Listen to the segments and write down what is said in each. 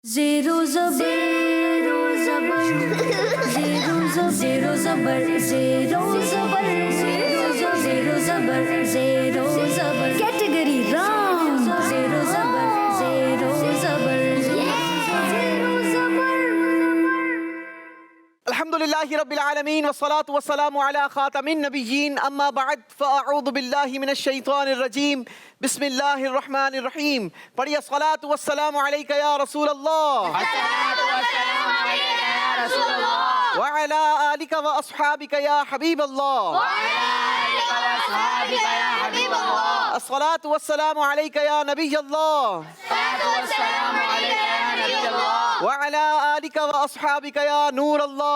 Zero zubber, zero zubber, zero zubber, zero zubber, zero zubber, zero zubber. Category wrong. Zero zubber, zero zubber, zero zubber. अल्हम्दुलिल्लाहि रब्बिल आलमीन वस्सलातु वस्सलामु अला खातमिन नबिय्यीन अम्मा बअद फ़अऊज़ु बिल्लाहि मिनश शैतानिर रजीम बिस्मिल्लाहिर रहमानिर रहीम। पढ़िए सलातु वस्सलामु अलैका या रसूल अल्लाह व अला आलिका व अस्हाबिका या हबीब अल्लाह। अस्सलातु वस्सलामु अलैका या नबी अल्लाह व अला आलिका व अस्हाबिका या नूर अल्लाह।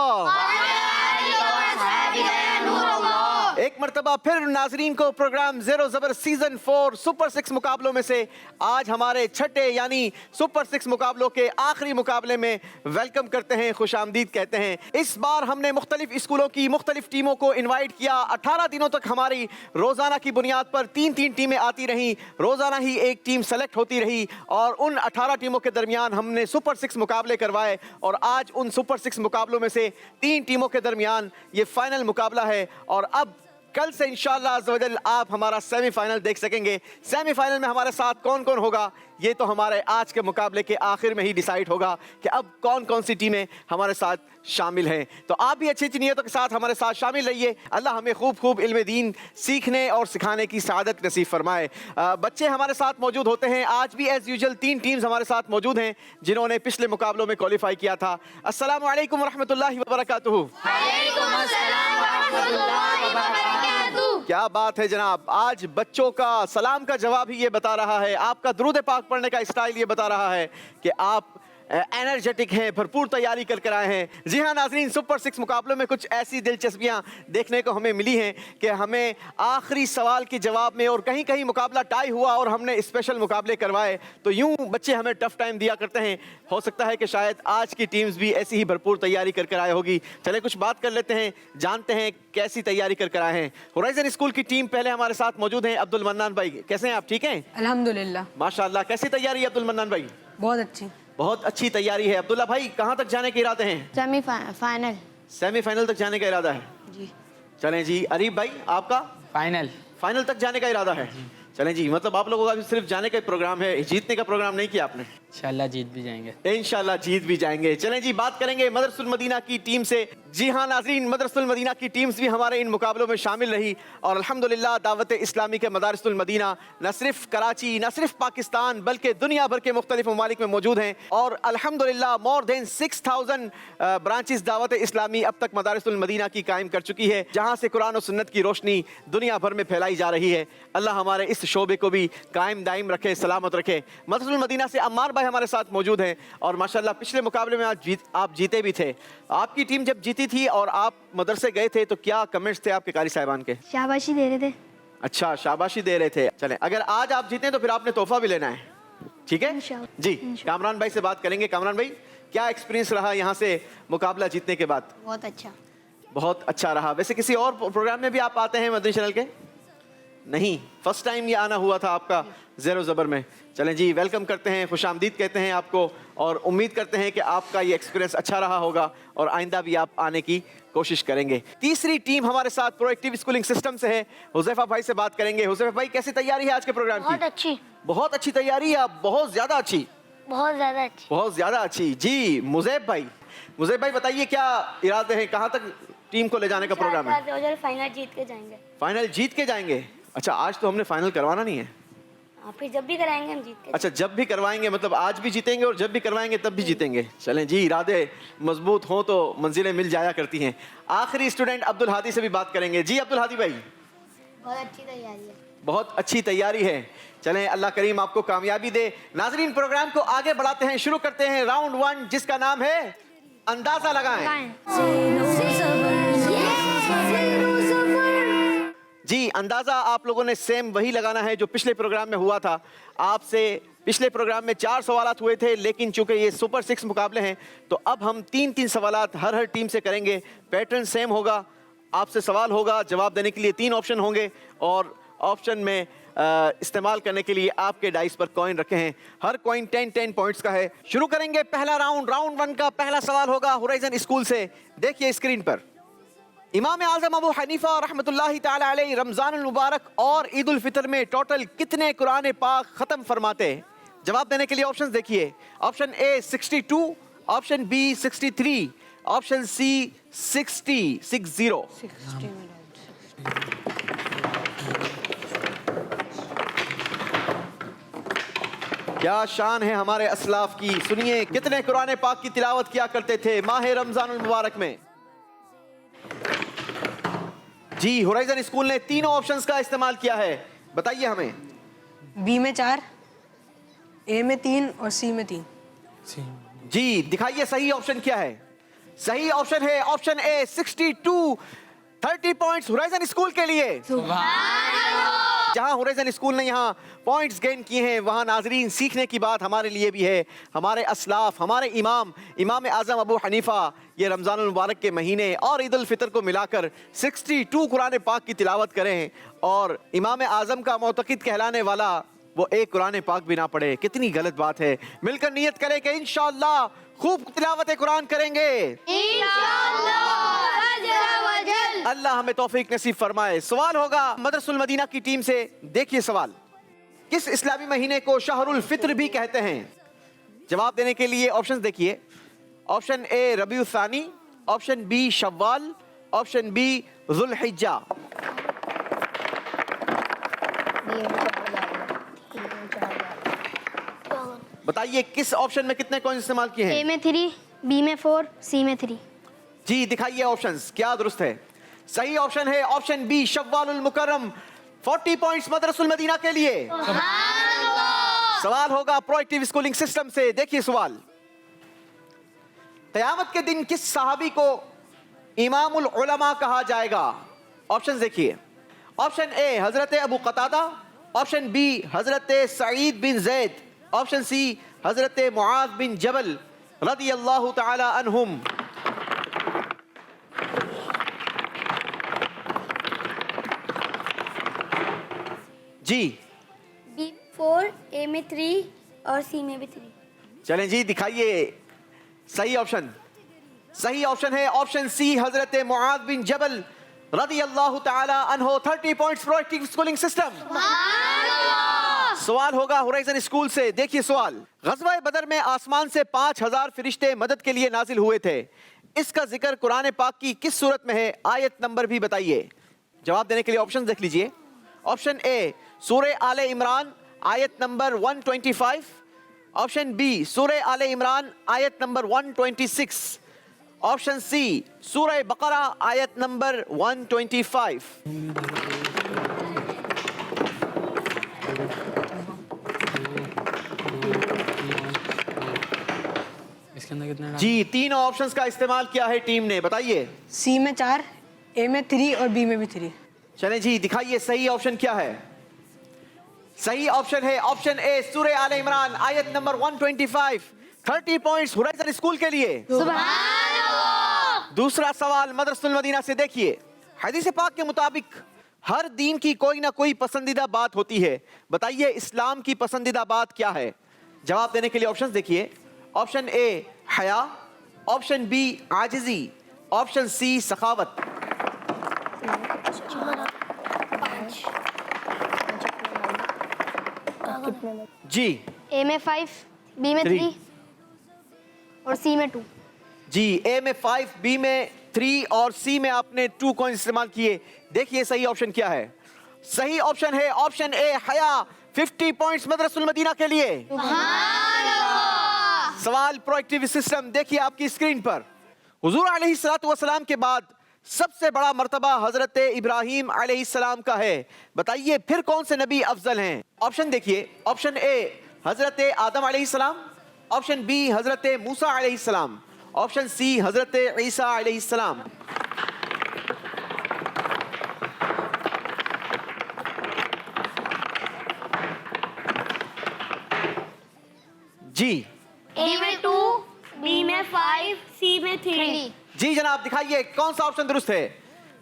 एक मरतबा फिर नाजरीन को प्रोग्राम ज़ेरो ज़बर सीजन 4 सुपर 6 मुकाबलों में से आज हमारे छठे यानी सुपर 6 मुकाबलों के आखिरी मुकाबले में वेलकम करते हैं, खुश आमदीद कहते हैं। इस बार हमने मुख्तलिफ स्कूलों की मुख्तलिफ टीमों को इन्वाइट किया। 18 दिनों तक हमारी रोज़ाना की बुनियाद पर 3-3 टीमें आती रहीं, रोज़ाना ही एक टीम सेलेक्ट होती रही और उन 18 टीमों के दरमियान हमने सुपर 6 मुकाबले करवाए और आज उन सुपर 6 मुकाबलों में से 3 टीमों के दरमियान ये फाइनल मुकाबला है। और अब कल से इंशाअल्लाह अज़्ज़वजल आप हमारा सेमीफाइनल देख सकेंगे। सेमीफाइनल में हमारे साथ कौन कौन होगा ये तो हमारे आज के मुकाबले के आखिर में ही डिसाइड होगा कि अब कौन कौन सी टीमें हमारे साथ शामिल हैं। तो आप भी अच्छी अच्छी नीयतों के साथ हमारे साथ शामिल रहिए। अल्लाह हमें खूब खूब इल्म दीन सीखने और सिखाने की सआदत नसीब फरमाए। बच्चे हमारे साथ मौजूद होते हैं। आज भी एज़ यूजुअल 3 टीम्स हमारे साथ मौजूद हैं जिन्होंने पिछले मुकाबलों में क्वालिफाई किया था। अस्सलामु अलैकुम रहमतुल्लाहि व बरकातुहू। क्या बात है जनाब, आज बच्चों का सलाम का जवाब ही ये बता रहा है, आपका दुरूद पाक पढ़ने का स्टाइल ये बता रहा है कि आप एनर्जेटिक हैं, भरपूर तैयारी कर आए हैं। जी हाँ नाजरीन, सुपर 6 मुकाबलों में कुछ ऐसी दिलचस्पियाँ देखने को हमें मिली हैं कि हमें आखिरी सवाल के जवाब में और कहीं कहीं मुकाबला टाई हुआ और हमने स्पेशल मुकाबले करवाए। तो यूँ बच्चे हमें टफ टाइम दिया करते हैं। हो सकता है कि शायद आज की टीम्स भी ऐसी ही भरपूर तैयारी कर आए होगी। चले कुछ बात कर लेते हैं, जानते हैं कैसी तैयारी कर आए हैं। होराइजन स्कूल की टीम पहले हमारे साथ मौजूद हैं। अब्दुल मन्नान भाई, कैसे हैं आप? ठीक हैं अल्हम्दुलिल्लाह। माशाल्लाह। कैसी तैयारी है अब्दुल मन्नान भाई? बहुत अच्छी। बहुत अच्छी तैयारी है। अब्दुल्ला भाई, कहाँ तक जाने के इरादे हैं? सेमीफाइनल। सेमीफाइनल तक जाने का इरादा है जी। चलें जी। अरीब भाई, आपका? फाइनल तक जाने का इरादा है। चलें जी, मतलब आप लोगों का भी सिर्फ जाने का प्रोग्राम है, जीतने का प्रोग्राम नहीं किया आपने? इंशाल्लाह जीत भी जाएंगे। इंशाल्लाह जीत भी जाएंगे। चलें जी, बात करेंगे मदरसुल मदीना की टीम से। जी हाँ नाजरीन, मदरसुल मदीना की टीम्स भी हमारे इन मुकाबलों में शामिल रही और अल्हम्दुलिल्लाह दावत इस्लामी के मदारिसुल मदीना न सिर्फ कराची, न सिर्फ पाकिस्तान बल्कि दुनिया भर के मुख्तलिफ ममालिक में मौजूद हैं। और अल्हम्दुलिल्लाह more than 6000 branches Dawat Islami अब तक मदारिसुल मदीना की कायम कर चुकी है, जहाँ से कुरान और सुन्नत की रोशनी दुनिया भर में फैलाई जा रही है। अल्लाह हमारे इस शोबे को भी कायम दायम रखे, सलामत रखे। मदरसुल मदीना से अम्मार भाई हमारे साथ मौजूद हैं और माशाल्लाह पिछले मुकाबले में आज आप जीते भी थे। आपकी टीम जब जीती थी और आप मदरसे गए थे तो क्या कमेंट्स थे आपके कारी साहिबान के? शाबाशी दे रहे थे। अच्छा, शाबाशी दे रहे थे। चलें, अगर आज आप जीते तो फिर आपने तोहफा भी लेना है, ठीक है जी। कामरान भाई से बात करेंगे। कामरान भाई, क्या एक्सपीरियंस रहा यहाँ से मुकाबला जीतने के बाद? बहुत अच्छा। बहुत अच्छा रहा। वैसे किसी और प्रोग्राम में भी आप आते हैं मदनी चैनल के? नहीं, फर्स्ट टाइम ये आना हुआ था आपका ज़ेरो ज़बर में। चलें जी, वेलकम करते हैं, खुश आमदीद कहते हैं आपको और उम्मीद करते हैं कि आपका ये एक्सपीरियंस अच्छा रहा होगा और आइंदा भी आप आने की कोशिश करेंगे। तीसरी टीम हमारे साथ प्रोएक्टिव स्कूलिंग सिस्टम से है। हुज़ैफा भाई से बात करेंगे। हुज़ैफा भाई, कैसी तैयारी है आज के प्रोग्राम की? बहुत अच्छी। बहुत अच्छी तैयारी है, बहुत ज़्यादा अच्छी। बहुत ज़्यादा अच्छी। बहुत ज़्यादा अच्छी जी। मुज़ैब भाई बताइए क्या इरादे हैं, कहाँ तक टीम को ले जाने का प्रोग्राम है? फाइनल जीत के जाएंगे। फाइनल जीत के जाएंगे? अच्छा, आज तो हमने फाइनल करवाना नहीं है। फिर जब भी कराएंगे हम जीत के। अच्छा, जब भी करवाएंगे मतलब आज भी जीतेंगे और जब भी करवाएंगे तब भी जीतेंगे। चलें जी, इरादे मजबूत हों तो मंजिलें मिल जाया करती हैं। आखिरी स्टूडेंट अब्दुल हादी से भी बात करेंगे। जी अब्दुल हादी भाई, बहुत अच्छी तैयारी है। बहुत अच्छी तैयारी है। चलें, अल्लाह करीम आपको कामयाबी दे। नाजरीन, प्रोग्राम को आगे बढ़ाते हैं, शुरू करते हैं राउंड 1 जिसका नाम है अंदाजा लगाएं। जी, अंदाज़ा आप लोगों ने सेम वही लगाना है जो पिछले प्रोग्राम में हुआ था। आपसे पिछले प्रोग्राम में 4 सवालात हुए थे, लेकिन चूंकि ये सुपर 6 मुकाबले हैं तो अब हम 3-3 सवालात हर टीम से करेंगे। पैटर्न सेम होगा, आपसे सवाल होगा, जवाब देने के लिए 3 ऑप्शन होंगे और ऑप्शन में इस्तेमाल करने के लिए आपके डाइस पर कॉइन रखे हैं। हर कॉइन 10 पॉइंट्स का है। शुरू करेंगे पहला राउंड। राउंड 1 का पहला सवाल होगा होराइजन स्कूल से। देखिए स्क्रीन पर, इमाम आजम अबू हनीफा रहमतुल्लाहि ताला अलैहि रमजान मुबारक और ईद उल फितर में टोटल कितने कुरान पाक खत्म फरमाते हैं? जवाब देने के लिए ऑप्शंस देखिए। Option A 62, option B 63, option C 60। क्या शान है हमारे असलाफ की। सुनिए कितने कुरान पाक की तिलावत किया करते थे माह रमजान मुबारक में। जी, होराइजन स्कूल ने तीनों ऑप्शंस का इस्तेमाल किया है। बताइए हमें। बी में 4, ए में 3 और सी में 3। जी, दिखाइए सही ऑप्शन क्या है। सही ऑप्शन है option A 62। 30 points horizon school के लिए। जहां होराइजन स्कूल ने यहाँ पॉइंट्स गेन किए हैं, वहां नाजरीन सीखने की बात हमारे लिए भी है। हमारे असलाफ, हमारे इमाम आजम अबू हनीफा ये रमजान मुबारक के महीने और ईद उल फितर को मिलाकर 62 कुरान पाक की तिलावत करें और इमाम आजम का मोतक़िद कहलाने वाला वो एक कुरान पाक भी ना पढ़े। कितनी गलत बात है। मिलकर नियत करें कि इंशाअल्लाह खूब तिलावत कुरान करेंगे। अल्लाह हमें तौफीक नसीब फरमाए। सवाल होगा मदरसुल मदीना की टीम से। देखिए सवाल, किस इस्लामी महीने को शहरुल फित्र भी कहते हैं? जवाब देने के लिए ऑप्शंस देखिए। ऑप्शन ए रबीउल सानी, ऑप्शन बी शव्वाल, ऑप्शन बी जुल्हिज्जा। बताइए किस ऑप्शन में कितने कॉइन इस्तेमाल किए हैं? ए में 3, बी में 4, सी में 3। जी, दिखाइए ऑप्शंस क्या दुरुस्त है। सही ऑप्शन है ऑप्शन बी शव्वालुल मुकर्रम। 40 पॉइंट्स मदरसुल मदीना के लिए। सवाल होगा प्रोएक्टिव स्कूलिंग सिस्टम से। देखिए सवाल, क़यामत के दिन किस सहाबी को इमामुल उलमा कहा जाएगा? ऑप्शंस देखिए। ऑप्शन ए हजरत अबू कतादा, ऑप्शन बी हजरत सईद बिन जैद, ऑप्शन सी हजरत मुआज बिन जबल रदियल्लाहु ताला अन्हुम। जी, बी 4, ए में 3 और सी में भी 3। चलें जी, दिखाइए सही ऑप्शन। सही ऑप्शन है ऑप्शन सी हजरत मुआज बिन जबल रदियल्लाहु ताला अन्हु। 30 पॉइंट्स प्रोएक्टिव स्कूलिंग सिस्टम। सवाल होगा होराइजन स्कूल से। देखिए सवाल, ग़ज़वा बदर में आसमान से 5000 फरिश्ते मदद के लिए नाजिल हुए थे। इसका जिक्र कुरान पाक की किस सूरत में है? आयत नंबर भी बताइए। जवाब देने के लिए ऑप्शन देख लीजिए। ऑप्शन ए सूरह आले इमरान आयत नंबर 125, ऑप्शन बी सूरह आले इमरान आयत नंबर 126, ऑप्शन सी सूरह बकरा आयत नंबर 125। इसके अंदर कितने जी, तीनों ऑप्शंस का इस्तेमाल किया है टीम ने। बताइए। सी में 4, ए में 3 और बी में भी 3। चलें जी, दिखाइए सही ऑप्शन क्या है। सही ऑप्शन है ऑप्शन ए सूरह आले इमरान आयत नंबर 125। 30 पॉइंट्स होराइजन स्कूल के लिए। दूसरा सवाल मदरसुल मदीना से। देखिए, हदीस पाक के मुताबिक हर दीन की कोई ना कोई पसंदीदा बात होती है। बताइए इस्लाम की पसंदीदा बात क्या है? जवाब देने के लिए ऑप्शंस देखिए। ऑप्शन ए हया, ऑप्शन बी आजिजी, ऑप्शन सी सखावत। जी, ए में 5, बी में 3 और सी में 2। जी, ए में 5, बी में 3 और सी में आपने 2 कॉइन इस्तेमाल किए। देखिए सही ऑप्शन क्या है। सही ऑप्शन है ऑप्शन ए हया। 50 पॉइंट्स मदरसुल मदीना के लिए। सवाल प्रोएक्टिव सिस्टम। देखिए आपकी स्क्रीन पर, हुजूर अलैहिस्सलातु वस्सलाम के बाद सबसे बड़ा मर्तबा हजरत इब्राहीम अलैहिस्सलाम का है। बताइए फिर कौन से नबी अफजल हैं? ऑप्शन देखिए। ऑप्शन ए हजरत आदम अलैहिस्सलाम, ऑप्शन बी हजरत मूसा अलैहिस्सलाम, ऑप्शन सी हजरत ईसा अलैहिस्सलाम। जी, ए में 2, बी में 5, सी में 3। जी जनाब, दिखाइए कौन सा ऑप्शन दुरुस्त है।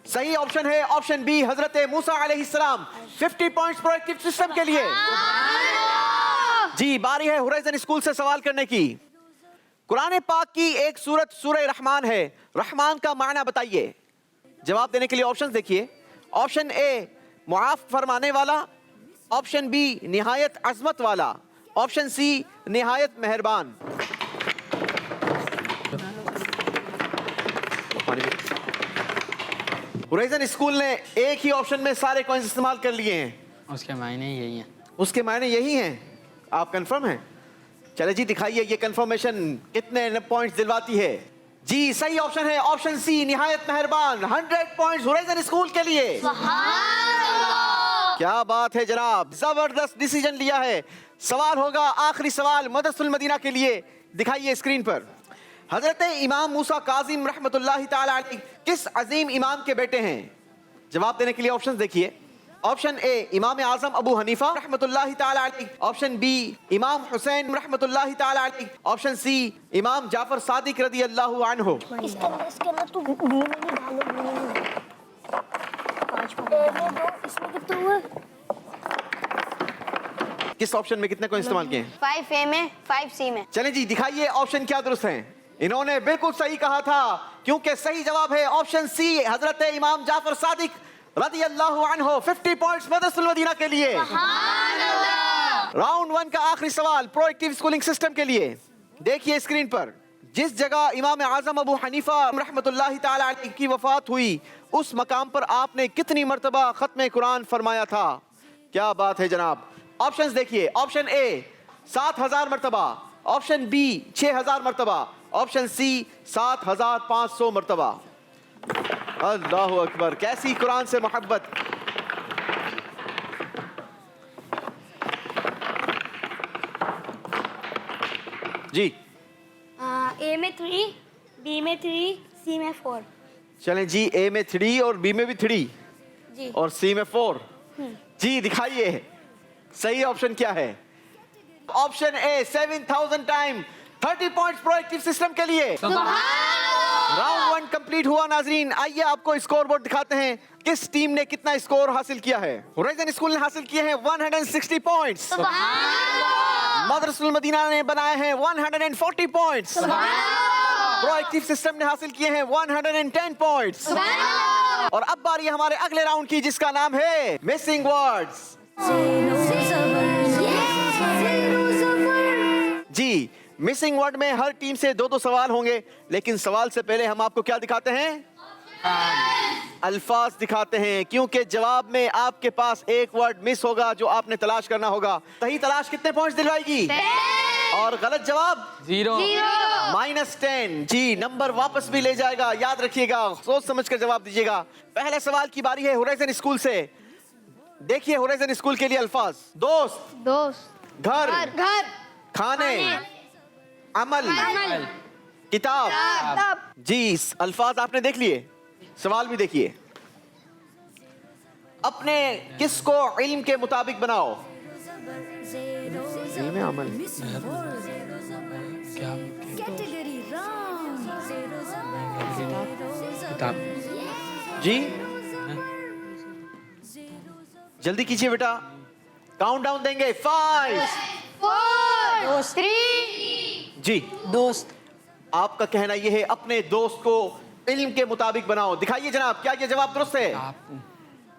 सही ऑप्शन है ऑप्शन बी, हजरत मूसा अलैहिस्सलाम। 50 पॉइंट्स प्रोएक्टिव सिस्टम के लिए। जी, बारी है होराइजन स्कूल से सवाल करने की। कुरान पाक की एक सूरत सूरह रहमान है, रहमान का माना बताइए। जवाब देने के लिए ऑप्शन देखिए। ऑप्शन ए मुआफ फरमाने वाला, ऑप्शन बी निहायत अजमत वाला, ऑप्शन सी निहायत मेहरबान। होराइजन स्कूल ने एक ही ऑप्शन में सारे कॉइंस इस्तेमाल कर लिए हैं। उसके मायने यही हैं। उसके मायने यही हैं। आप कंफर्म हैं? चले जी, दिखाइए ये कंफर्मेशन कितने पॉइंट्स दिलवाती है। जी, सही ऑप्शन है ऑप्शन सी निहायत मेहरबान। 100 पॉइंट्स होराइजन स्कूल के लिए। क्या बात है जनाब, जबरदस्त डिसीजन लिया है। सवाल होगा आखिरी सवाल मदरसुल मदीना के लिए। दिखाइए स्क्रीन पर। हजरत इमाम मूसा काजिम रहमतुल्लाहि ताला अलैह किस अजीम इमाम के बेटे हैं? जवाब देने के लिए ऑप्शन देखिए। ऑप्शन ए इमाम आजम अबू हनीफा रहमतुल्लाहि ताला अलैह, ऑप्शन बी इमाम हुसैन रहमतुल्लाहि ताला अलैह, ऑप्शन सी इमाम जाफर सादिक रदी अल्लाहु अन्हु। इसके अंदर तू बी में नहीं डालो, इसमें कितना हुआ? किस ऑप्शन में कितने को इस्तेमाल किए हैं? 5 ए में 5 सी में। चलें जी, दिखाइए ऑप्शन क्या दुरुस्त हैं। इन्होंने बिल्कुल सही कहा था, क्योंकि सही जवाब है ऑप्शन सी, हजरत इमाम जाफर सादिक रदी अल्लाहु अन्हु। 50 पॉइंट्स मदरसुल मदीना के लिए। राउंड 1 का आखिरी सवाल प्रोएक्टिव स्कूलिंग सिस्टम के लिए। देखिए स्क्रीन पर। जिस जगह इमाम आजम अबू हनीफा रहमतुल्लाहि ताला अलैह की वफात हुई, उस मकाम पर आपने कितनी मर्तबा खत्म कुरान फरमाया था? क्या बात है जनाब। ऑप्शंस देखिए। ऑप्शन ए 7000 मर्तबा, ऑप्शन बी 6000 मर्तबा, ऑप्शन सी 7500 मर्तबा। अल्लाहु अकबर, कैसी कुरान से मोहब्बत। जी, ए में 3, बी में 3, सी में 4। चलें जी, ए में 3 और बी में भी 3 जी। और सी में 4। जी, दिखाइए सही ऑप्शन क्या है। Option A 7000 time 30 points proactive system के लिए। राउंड 1 कंप्लीट हुआ नाजरीन। आइए आपको स्कोर बोर्ड दिखाते हैं, किस टीम ने कितना स्कोर हासिल किया है। होराइजन स्कूल ने हासिल किए हैं 160 पॉइंट्स। मदरसुल मदीना ने बनाए हैं 140 पॉइंट्स। प्रोएक्टिव सिस्टम ने हासिल किए हैं 110 पॉइंट्स। और अब बारी है हमारे अगले राउंड की, जिसका नाम है मिसिंग वर्ड्स। जी, मिसिंग वर्ड में हर टीम से 2-2 सवाल होंगे, लेकिन सवाल से पहले हम आपको क्या दिखाते हैं? अल्फाज दिखाते हैं, क्योंकि जवाब में आपके पास एक वर्ड मिस होगा जो आपने तलाश करना होगा। सही तलाश कितने पॉइंट्स दिलवाएगी? 10। और गलत जवाब 0 -10। जी, नंबर वापस भी ले जाएगा, याद रखिएगा, सोच समझ कर जवाब दीजिएगा। पहले सवाल की बारी है होराइजन स्कूल से। देखिए होराइजन स्कूल के लिए अल्फाज। दोस्त, घर, खाने, अमल, किताब। जी, अल्फाज आपने देख लिए, सवाल भी देखिए। अपने किसको इल्म के मुताबिक बनाओ। इल्म अमल। क्या कैटेगरी राउंड। किताब। जी, जल्दी कीजिए बेटा, काउंटडाउन देंगे। 5 4 3। जी, दोस्त। आपका कहना यह है अपने दोस्त को इल्म के मुताबिक बनाओ। दिखाइए जनाब, क्या ये जवाब दुरुस्त है?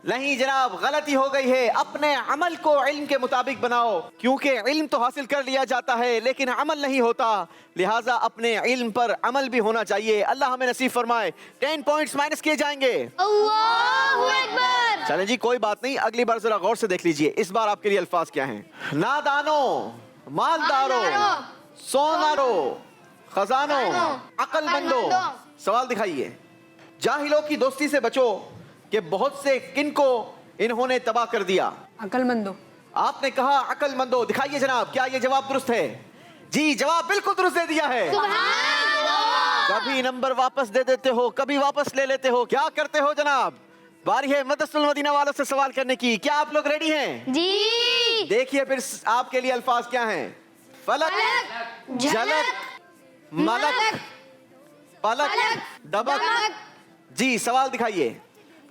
नहीं जनाब, गलती हो गई है। अपने अमल को इल्म के मुताबिक बनाओ, क्योंकि इल्म तो हासिल कर लिया जाता है लेकिन अमल नहीं होता, लिहाजा अपने इल्म पर अमल भी होना चाहिए। अल्लाह हमें नसीब फरमाए। 10 पॉइंट्स माइनस किए जाएंगे। अल्लाहू अकबर। चलें जी, कोई बात नहीं, अगली बार जरा गौर से देख लीजिए। इस बार आपके लिए अल्फाज क्या हैं? नादानो, मालदारो, सोनारो, खजानो, अक्लमंदो। सवाल दिखाइए। जाहिलों की दोस्ती से बचो कि बहुत से किनको इन्होंने तबाह कर दिया। अक्लमंदो। आपने कहा अक्लमंदो। दिखाइए जनाब, क्या ये जवाब दुरुस्त है? जी, जवाब बिल्कुल दुरुस्त दे दिया है। कभी नंबर वापस दे देते हो, कभी वापस ले लेते हो, क्या करते हो जनाब? बारी है मदरसुल मदीना वालों से सवाल करने की। क्या आप लोग रेडी हैं? जी। देखिए फिर आपके लिए अल्फाज क्या हैं। फलक, झलक, मलक, पलक, दबक। जी, सवाल दिखाइए।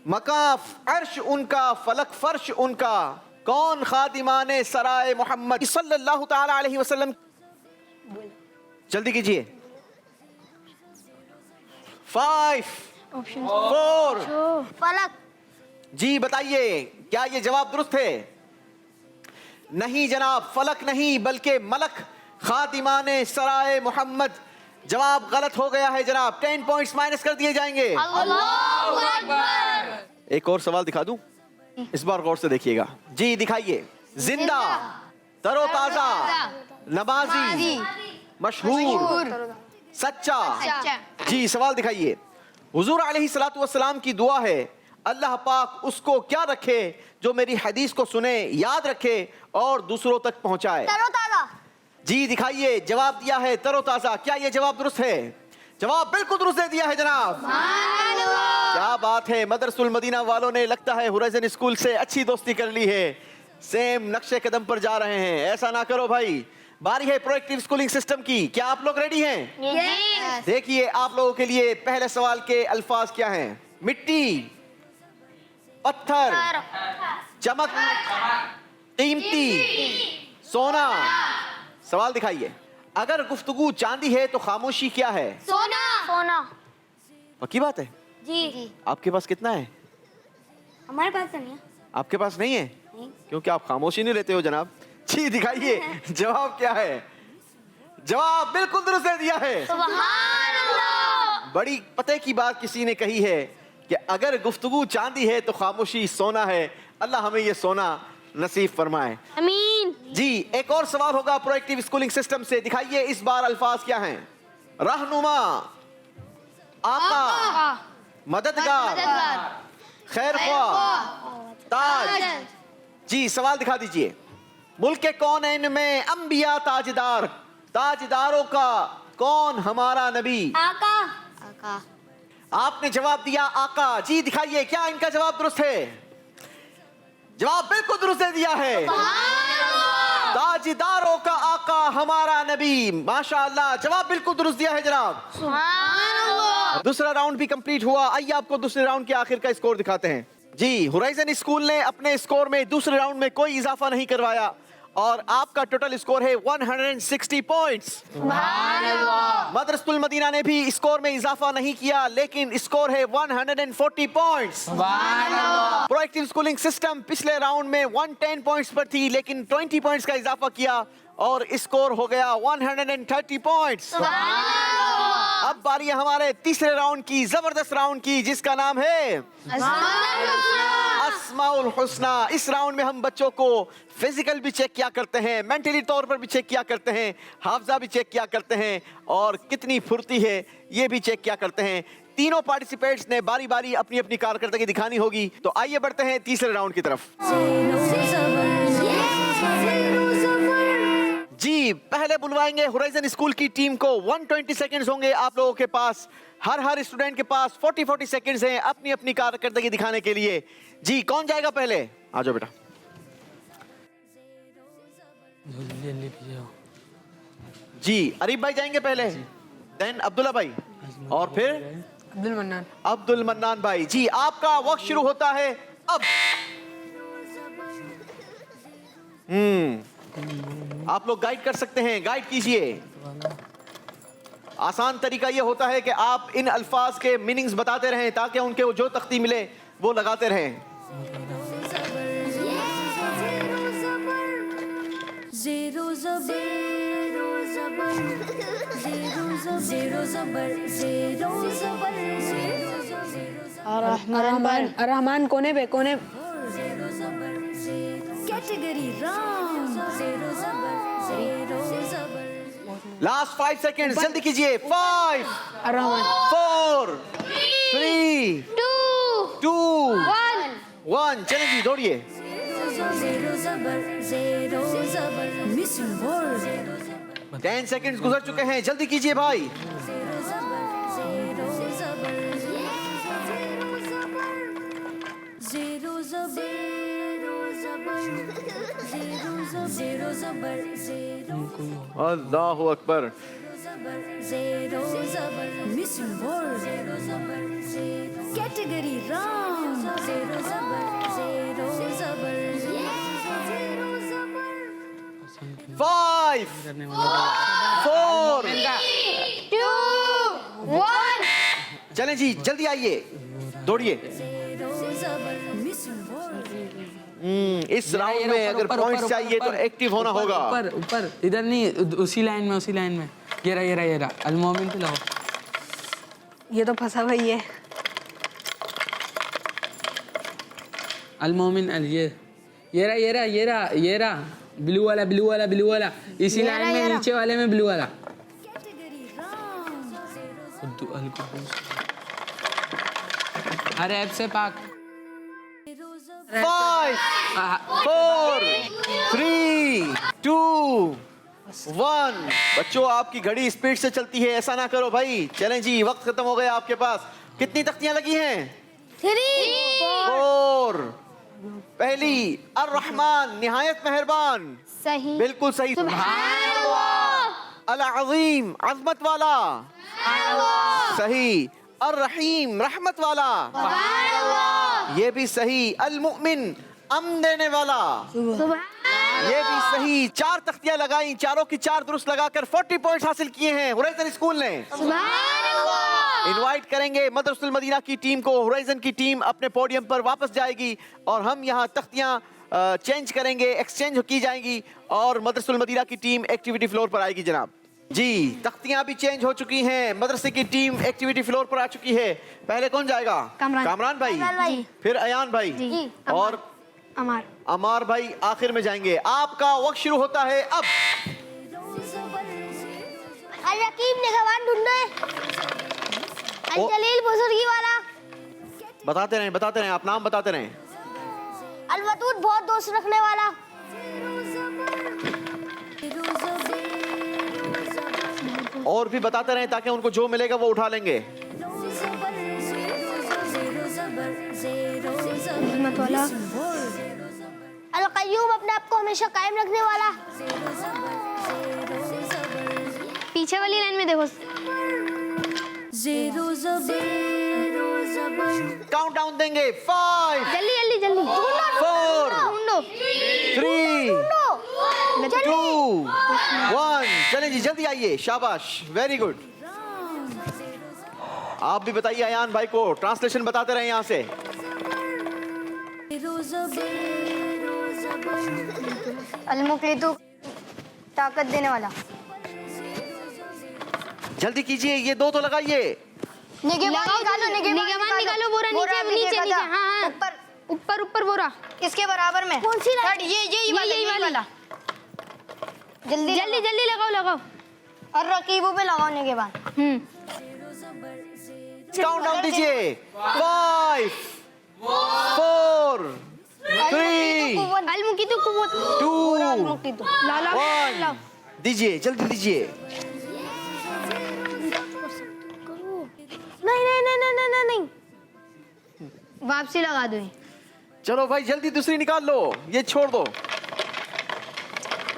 मकाफ अर्श उनका, फलक फर्श उनका, कौन खादिमाने सराय मोहम्मद सल्लल्लाहु ताला अलैहि वसल्लम। जल्दी कीजिए। 5 4 फलक। जी बताइए, क्या ये जवाब दुरुस्त है? नहीं जनाब, फलक नहीं बल्कि मलक खादिमाने सराय मोहम्मद। जवाब गलत हो गया है जनाब। 10 पॉइंट्स माइनस कर दिए जाएंगे। अल्लाहू अकबर। एक और सवाल दिखा दूं, इस बार गौर से देखिएगा। जी दिखाइए। जिंदा, तरोताजा, नमाजी, मशहूर, सच्चा। जी सवाल दिखाइए। हुजूर अलैहिस्सलातु वस्सलाम की दुआ है, अल्लाह पाक उसको क्या रखे जो मेरी हदीस को सुने, याद रखे और दूसरों तक पहुंचाए। तरोताजा। जी दिखाइए। जवाब दिया है तरोताजा। क्या ये जवाब दुरुस्त है? जवाब बिल्कुल दुरुस्त दे दिया है जनाब। क्या बात है। मदरसुल मदीना वालों ने लगता है होराइजन स्कूल से अच्छी दोस्ती कर ली है, सेम नक्शे कदम पर जा रहे हैं। ऐसा ना करो भाई। बारी है प्रोएक्टिव स्कूलिंग सिस्टम की। क्या आप लोग रेडी हैं? देखिए आप लोगों के लिए पहले सवाल के अल्फाज क्या हैं। मिट्टी, पत्थर, चमक, कीमती, सोना। सवाल दिखाइए। अगर गुफ्तगू चांदी है तो खामोशी क्या है? सोना। सोना। पक्की बात है? जी। आपके पास कितना है? हमारे पास तो नहीं है। आपके पास नहीं है? नहीं। क्योंकि आप खामोशी नहीं रहते हो जनाब। जी दिखाइए। जवाब क्या है? जवाब बिल्कुल दुरुस्त दे दिया है। सुभान अल्लाह। बड़ी पते की बात किसी ने कही है कि अगर गुफ्तगू चांदी है तो खामोशी सोना है। अल्लाह हमें ये सोना नसीब फरमाए। आमीन। जी एक और सवाल होगा प्रोएक्टिव स्कूलिंग सिस्टम से। दिखाइए इस बार अल्फाज क्या हैं। रहनुमा, आका, मददगार, खैरख्वाह, ताज। जी सवाल दिखा दीजिए। मुल्क कौनैन में अंबिया ताजदार, ताजदारों का कौन हमारा नबी? आका। आका। आपने जवाब दिया आका। जी दिखाइए, क्या इनका जवाब दुरुस्त है? जवाब बिल्कुल दुरुस्त दे दिया है। ताजदारों का आका हमारा नबी। माशाअल्लाह, जवाब बिल्कुल दुरुस्त दिया है जनाब। सुभान अल्लाह। दूसरा राउंड भी कंप्लीट हुआ। आइए आपको दूसरे राउंड के आखिर का स्कोर दिखाते हैं। जी होराइजन स्कूल ने अपने स्कोर में दूसरे राउंड में कोई इजाफा नहीं करवाया और आपका टोटल स्कोर है 160 पॉइंट्स। मदरसतुल मदीना ने भी स्कोर में इजाफा नहीं किया लेकिन स्कोर है 140 पॉइंट्स। प्रोएक्टिव स्कूलिंग सिस्टम पिछले राउंड में 110 पॉइंट्स पर थी लेकिन 20 पॉइंट्स का इजाफा किया और स्कोर हो गया 130 पॉइंट्स। अब बारी है हमारे तीसरे राउंड की, जबरदस्त राउंड की, जिसका नाम है अस्माउल हुस्ना। इस राउंड में हम बच्चों को फिजिकल भी चेक किया करते हैं, मेंटली तौर पर भी चेक किया करते हैं, हाफजा भी चेक किया करते हैं और कितनी फुर्ती है ये भी चेक किया करते हैं। तीनों पार्टिसिपेंट्स ने बारी बारी अपनी अपनी कारकर्दगी दिखानी होगी। तो आइए बढ़ते हैं तीसरे राउंड की तरफ। जी पहले बुलवाएंगे होराइजन स्कूल की टीम को। 120 सेकंड्स होंगे आप लोगों के पास। हर स्टूडेंट के पास 40 सेकंड्स हैं अपनी अपनी कारकर्दगी दिखाने के लिए। जी कौन जाएगा पहले? आ जाओ बेटा। जल्दी पीछे आओ। जी अरीब भाई जाएंगे पहले, देन अब्दुल्ला भाई और फिर अब्दुल मन्नान भाई। जी आपका वक्त शुरू होता है अब। आप लोग गाइड कर सकते हैं, गाइड कीजिए। आसान तरीका यह होता है कि आप इन अल्फाज के मीनिंग्स बताते रहें ताकि उनके जो तख्ती मिले वो लगाते रहें। रहमान कोने पे कोने। Category wrong. लास्ट 5 सेकेंड जल्दी कीजिए। 5 4 3 2 1 चलिए जी दौड़िए। Missing word. 10 सेकेंड्स गुजर चुके हैं, जल्दी कीजिए भाई। अल्लाहु Akbar. zero zebra missing word category wrong zero zebra 5 करने वाला 4 2 1 चलें जी, जल्दी आइए, दौड़िए। missing word इस राउंड में अगर पॉइंट्स चाहिए तो एक्टिव होना होगा। ऊपर ऊपर इधर नहीं, उसी लाइन में, उसी लाइन में। ये रहा अलमोमिन पे लगाओ। ये तो फंसा भाई है। अलमोमिन ये रहा ब्लू वाला इसी लाइन में, नीचे वाले में ब्लू वाला। category wrong हर ऐप से पाक। 5 4 3 2 1 बच्चों, आपकी घड़ी स्पीड से चलती है, ऐसा ना करो भाई। चलें जी, वक्त खत्म हो गया आपके पास। कितनी तख्तियां लगी हैं? 4। पहली अर्रहमान, निहायत मेहरबान। सही। बिल्कुल सही। अल अज़ीम, अज़मत वाला। सही। अर्रहीम, रहमत वाला। ये भी सही। अल मुमिन, अमन देने वाला। ये भी सही। 4 तख्तियां लगाई, चारों की 4 दुरुस्त लगाकर 40 पॉइंट्स हासिल किए हैं हुरैजन स्कूल ने। इनवाइट करेंगे मदरसतुल मदीना की टीम को। हुरैजन की टीम अपने पोडियम पर वापस जाएगी और हम यहाँ तख्तियां चेंज करेंगे, एक्सचेंज की जाएंगी और मदरसतुल मदीना की टीम एक्टिविटी फ्लोर पर आएगी जनाब। जी, तख्तियां भी चेंज हो चुकी हैं, मदरसे की टीम एक्टिविटी फ्लोर पर आ चुकी है। पहले कौन जाएगा? कामरान भाई, फिर अयान भाई और अमार भाई आखिर में जाएंगे। आपका वक्त शुरू होता है अब। अल रकीब निगहबान ढूंढो, अल जलील बुजुर्गी वाला। बताते रहें, आप नाम बताते रहें। अल वदूद, बहुत दोस्त रखने वाला। और भी बताते रहें ताकि उनको जो मिलेगा वो उठा लेंगे। अल कय्यूम, अपने आप को हमेशा कायम रखने वाला। पीछे वाली लाइन में देखो। काउंटडाउन देंगे। 5 जल्दी 4 ढूंढो 3 2 1 चलें जी, जल्दी आइए। शाबाश, वेरी गुड। आप भी बताइए अयान भाई को, ट्रांसलेशन बताते रहे यहाँ से। अल-मुक़लितु, ताकत देने वाला। जल्दी कीजिए, ये 2 तो लगाइए। निगहबान निकालो, बोरा नीचे। हाँ। ऊपर बोरा। इसके बराबर में। कौन सी लाइन? ये वाला। जल्दी लगाओ। और रकीबों पे लगाओ निगहबान। काउंटडाउन दीजिए। 5 4 3 अल-मुक़लितु कुव्वत। 2 1 दीजिए, जल्दी दीजिए। नहीं। वापसी लगा दो। चलो भाई, जल्दी दूसरी निकाल लो, ये छोड़ दो।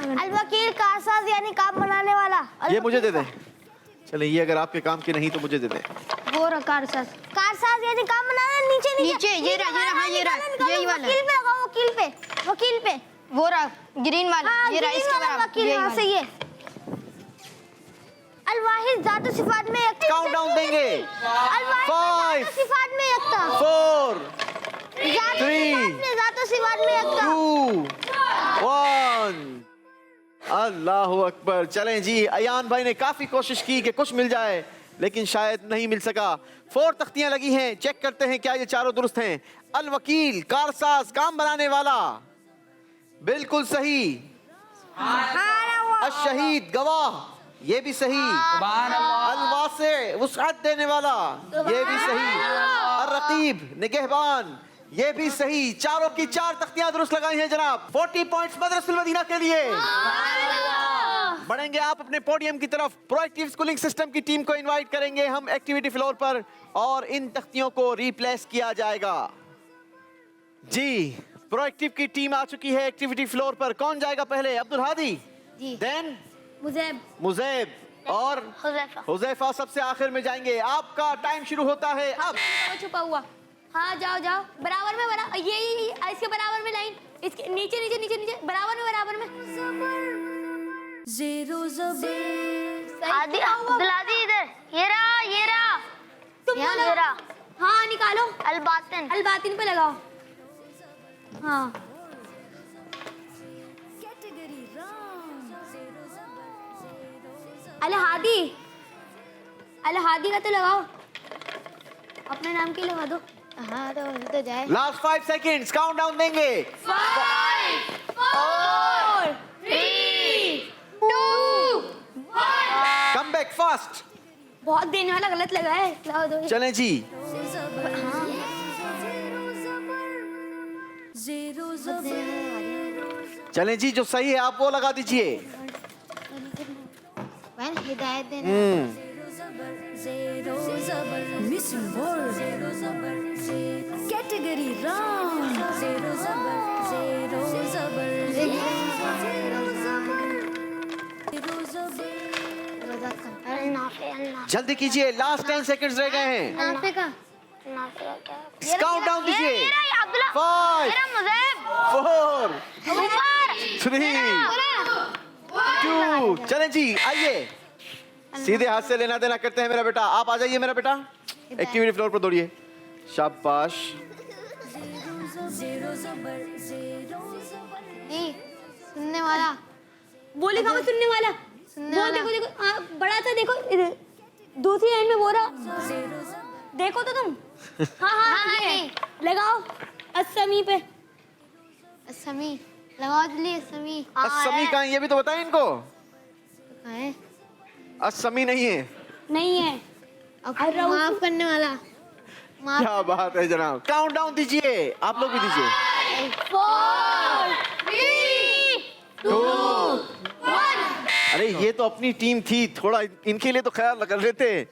अल-वकील, कारसाज यानी काम बनाने वाला। ये मुझे दे दे। चले, ये अगर आपके काम की नहीं तो मुझे दे दे। वो रहा कारसाज यानी काम बनाना। नीचे ये रहा यही वाला। वकील पे वो रहा ग्रीन वाला। ये रहा इसके बराबर। वकील, हाँ सही है। अल-वाहिद, ज़ात व सिफ़ात में यकता। काउंटडाउन देंगे। अल-वाहिद, ज़ात व सिफ़ात में यकता। 4 3 ज़ात व सिफ़ात में यकता। 2 1 अल्लाहु अकबर। चलें जी, अयान भाई ने काफी कोशिश की कि कुछ मिल जाए, लेकिन शायद नहीं मिल सका। 4 तख्तियां लगी हैं, चेक करते हैं क्या ये चारों दुरुस्त हैं। अल वकील, कारसाज, काम बनाने वाला, बिल्कुल सही। अल शहीद, गवाह, ये भी सही। अल वासे, वुसअत देने वाला, ये भी सही। अल रकीब, निगहबान, ये भी सही। चारों की 4 तख्तियां दुरुस्त लगाई हैं जनाब। 40 पॉइंट्स मदरसतुल मदीना के लिए। बढ़ेंगे आप अपने पोडियम की तरफ। प्रोएक्टिव स्कूलिंग सिस्टम की टीम को इनवाइट करेंगे हम एक्टिविटी फ्लोर पर और इन तख्तियों को रिप्लेस किया जाएगा। जी, प्रोएक्टिव की टीम आ चुकी है एक्टिविटी फ्लोर पर। कौन जाएगा पहले? अब्दुल हादी, जी। देन मुज़ैब, मुज़ैब, और हुज़ैफा। हुज़ैफा सबसे आखिर में जाएंगे। आपका टाइम शुरू होता है अब। छुपा हुआ। हाँ जाओ जाओ, बराबर में बराबर, यही इसके बराबर में लाइन, इसके नीचे नीचे नीचे नीचे, बराबर में। ज़ेरो ज़बर आदि अब्दुलाजी इधर, ये रहा तुम बोलो। हाँ निकालो, अल-बातिन पे लगाओ। हाँ कैटेगरी रॉन्ग अल-हादी का तो लगाओ, अपने नाम की लगा दो। हाँ तो जाए। लास्ट 5 सेकंड्स काउंटडाउन देंगे। 5 4 3 2 1। Come back fast. बहुत देने वाला गलत लगा है, लगाओ दो। चलें जी। ज़ेरो ज़बर चलें जी, जो सही है आप वो लगा दीजिए। हिदायत देना। ज़ेरो ज़बर मिसिंग वर्ड ज़ेरो ज़बर कैटेगरी रॉन्ग ज़ेरो ज़बर जल्दी कीजिए, लास्ट 10 सेकंड्स रह गए हैं। नाफे का काउंटडाउन दीजिए। 5 4 3 2। चलें जी, आइए सीधे हाथ से लेना देना करते हैं। मेरा बेटा आप आ जाइए। मेरा बेटा एक्टिविटी फ्लोर पर दौड़िए। शाबाश। सुनने वाला बोले कहाँ सुनने वाला। वो देखो देखो बड़ा सा देखो, दूसरी लाइन में बोल रहा, देखो तो तुम। हाँ ये लगाओ अस्समी पे। अस्समी लगाओ जल्दी। अस्समी असमी कहाँ है ये भी तो बताएं इनको। है असमी नहीं है। नहीं है, माफ करने वाला। क्या बात है जनाब। काउंटडाउन दीजिए, आप लोग भी दीजिए। 4 3 2 1। अरे ये तो अपनी टीम थी, थोड़ा इनके लिए तो ख्याल कर लेते,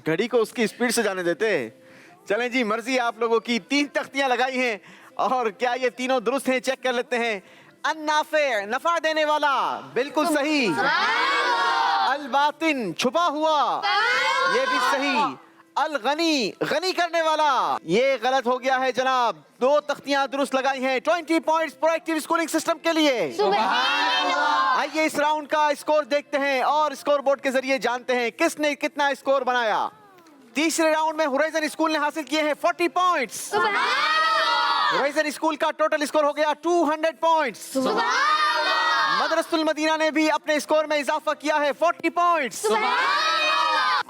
घड़ी को उसकी स्पीड से जाने देते। चलें जी, मर्जी आप लोगों की। 3 तख्तियां लगाई हैं और क्या ये तीनों दुरुस्त हैं? चेक कर लेते हैं। अन्नाफे नफा देने वाला बिल्कुल सही। अल-बातिन छुपा हुआ ये भी सही। अल-गनी गनी करने वाला ये गलत हो गया है जनाब। 2 तख्तियां दुरुस्त लगाई हैं। 20 पॉइंट्स प्रोएक्टिव स्कूलिंग सिस्टम के लिए। आइए इस राउंड का स्कोर देखते हैं और स्कोर बोर्ड के जरिए जानते हैं किसने कितना स्कोर बनाया। तीसरे राउंड में होराइजन स्कूल ने हासिल किए हैं 40 पॉइंट्स। होराइजन स्कूल का टोटल स्कोर हो गया 200 पॉइंट्स। मदरसतुल मदीना ने भी अपने स्कोर में इजाफा किया है 40 पॉइंट्स।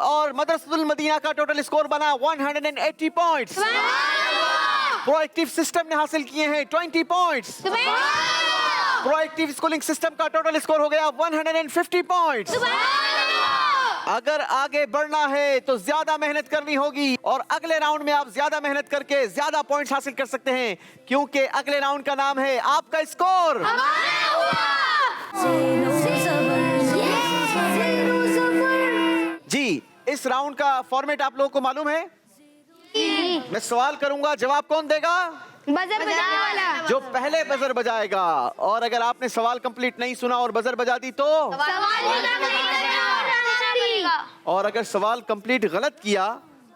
और मदरसतुल मदीना का टोटल स्कोर बना 180 पॉइंट्स। प्रोएक्टिव सिस्टम ने हासिल किए हैं 20 पॉइंट्स। प्रोएक्टिव स्कूलिंग सिस्टम का टोटल स्कोर हो गया 150 पॉइंट्स। अगर आगे बढ़ना है तो ज्यादा मेहनत करनी होगी और अगले राउंड में आप ज्यादा मेहनत करके ज्यादा पॉइंट्स हासिल कर सकते हैं, क्योंकि अगले राउंड का नाम है आपका स्कोर। जी, इस राउंड का फॉर्मेट आप लोगों को मालूम है। मैं सवाल करूंगा, जवाब कौन देगा? बजर बजाने वाला। जो पहले बजर बजाएगा। और अगर आपने सवाल कंप्लीट नहीं सुना और बजर बजा दी तो, और अगर सवाल कंप्लीट गलत किया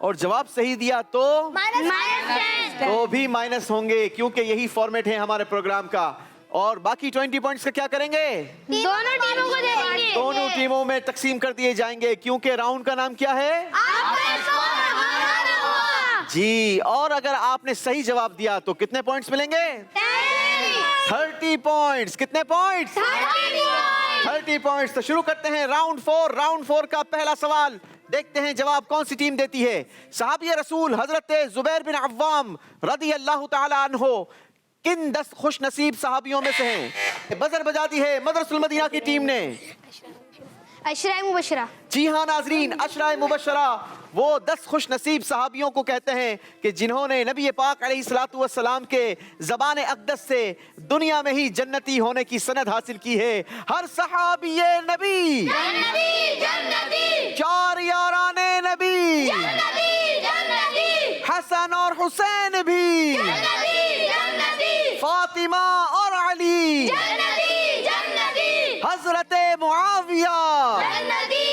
और जवाब सही दिया तो भी माइनस होंगे, क्योंकि यही फॉर्मेट है हमारे प्रोग्राम का। और बाकी 20 पॉइंट्स का क्या करेंगे? दोनों टीमों को देंगे। दोनों टीमों में तकसीम कर दिए जाएंगे, क्योंकि राउंड का नाम क्या है? जी, और अगर आपने सही जवाब दिया तो कितने पॉइंट्स मिलेंगे? 30 पॉइंट्स। कितने पॉइंट्स? 30 पॉइंट्स। तो शुरू करते हैं राउंड 4। राउंड 4 का पहला सवाल, देखते हैं जवाब कौन सी टीम देती है। सहाबी रसूल हजरत जुबैर बिन अव्वाम रदी अल्लाह ताला अन्हो किन 10 खुश नसीब सहाबियों में से हैं? बजर बजा दी है मदरसतुल मदीना की टीम ने। अशरा मुबशरा। जी हाँ नाजरीन, अशरा मुबशरा वो 10 खुश नसीब सहाबियों को कहते हैं कि जिन्होंने नबी पाक अलैहिस्सलातु वस्सलाम के ज़बान अक़दस से दुनिया में ही जन्नती होने की सनद हासिल की है। हर सहाबी नबी जन्नती, 4 याराने नबी जन्नती, हसन और हुसैन भी जन्नती, फातिमा और अली जन्नती, हजरत मुआविया जन्नती,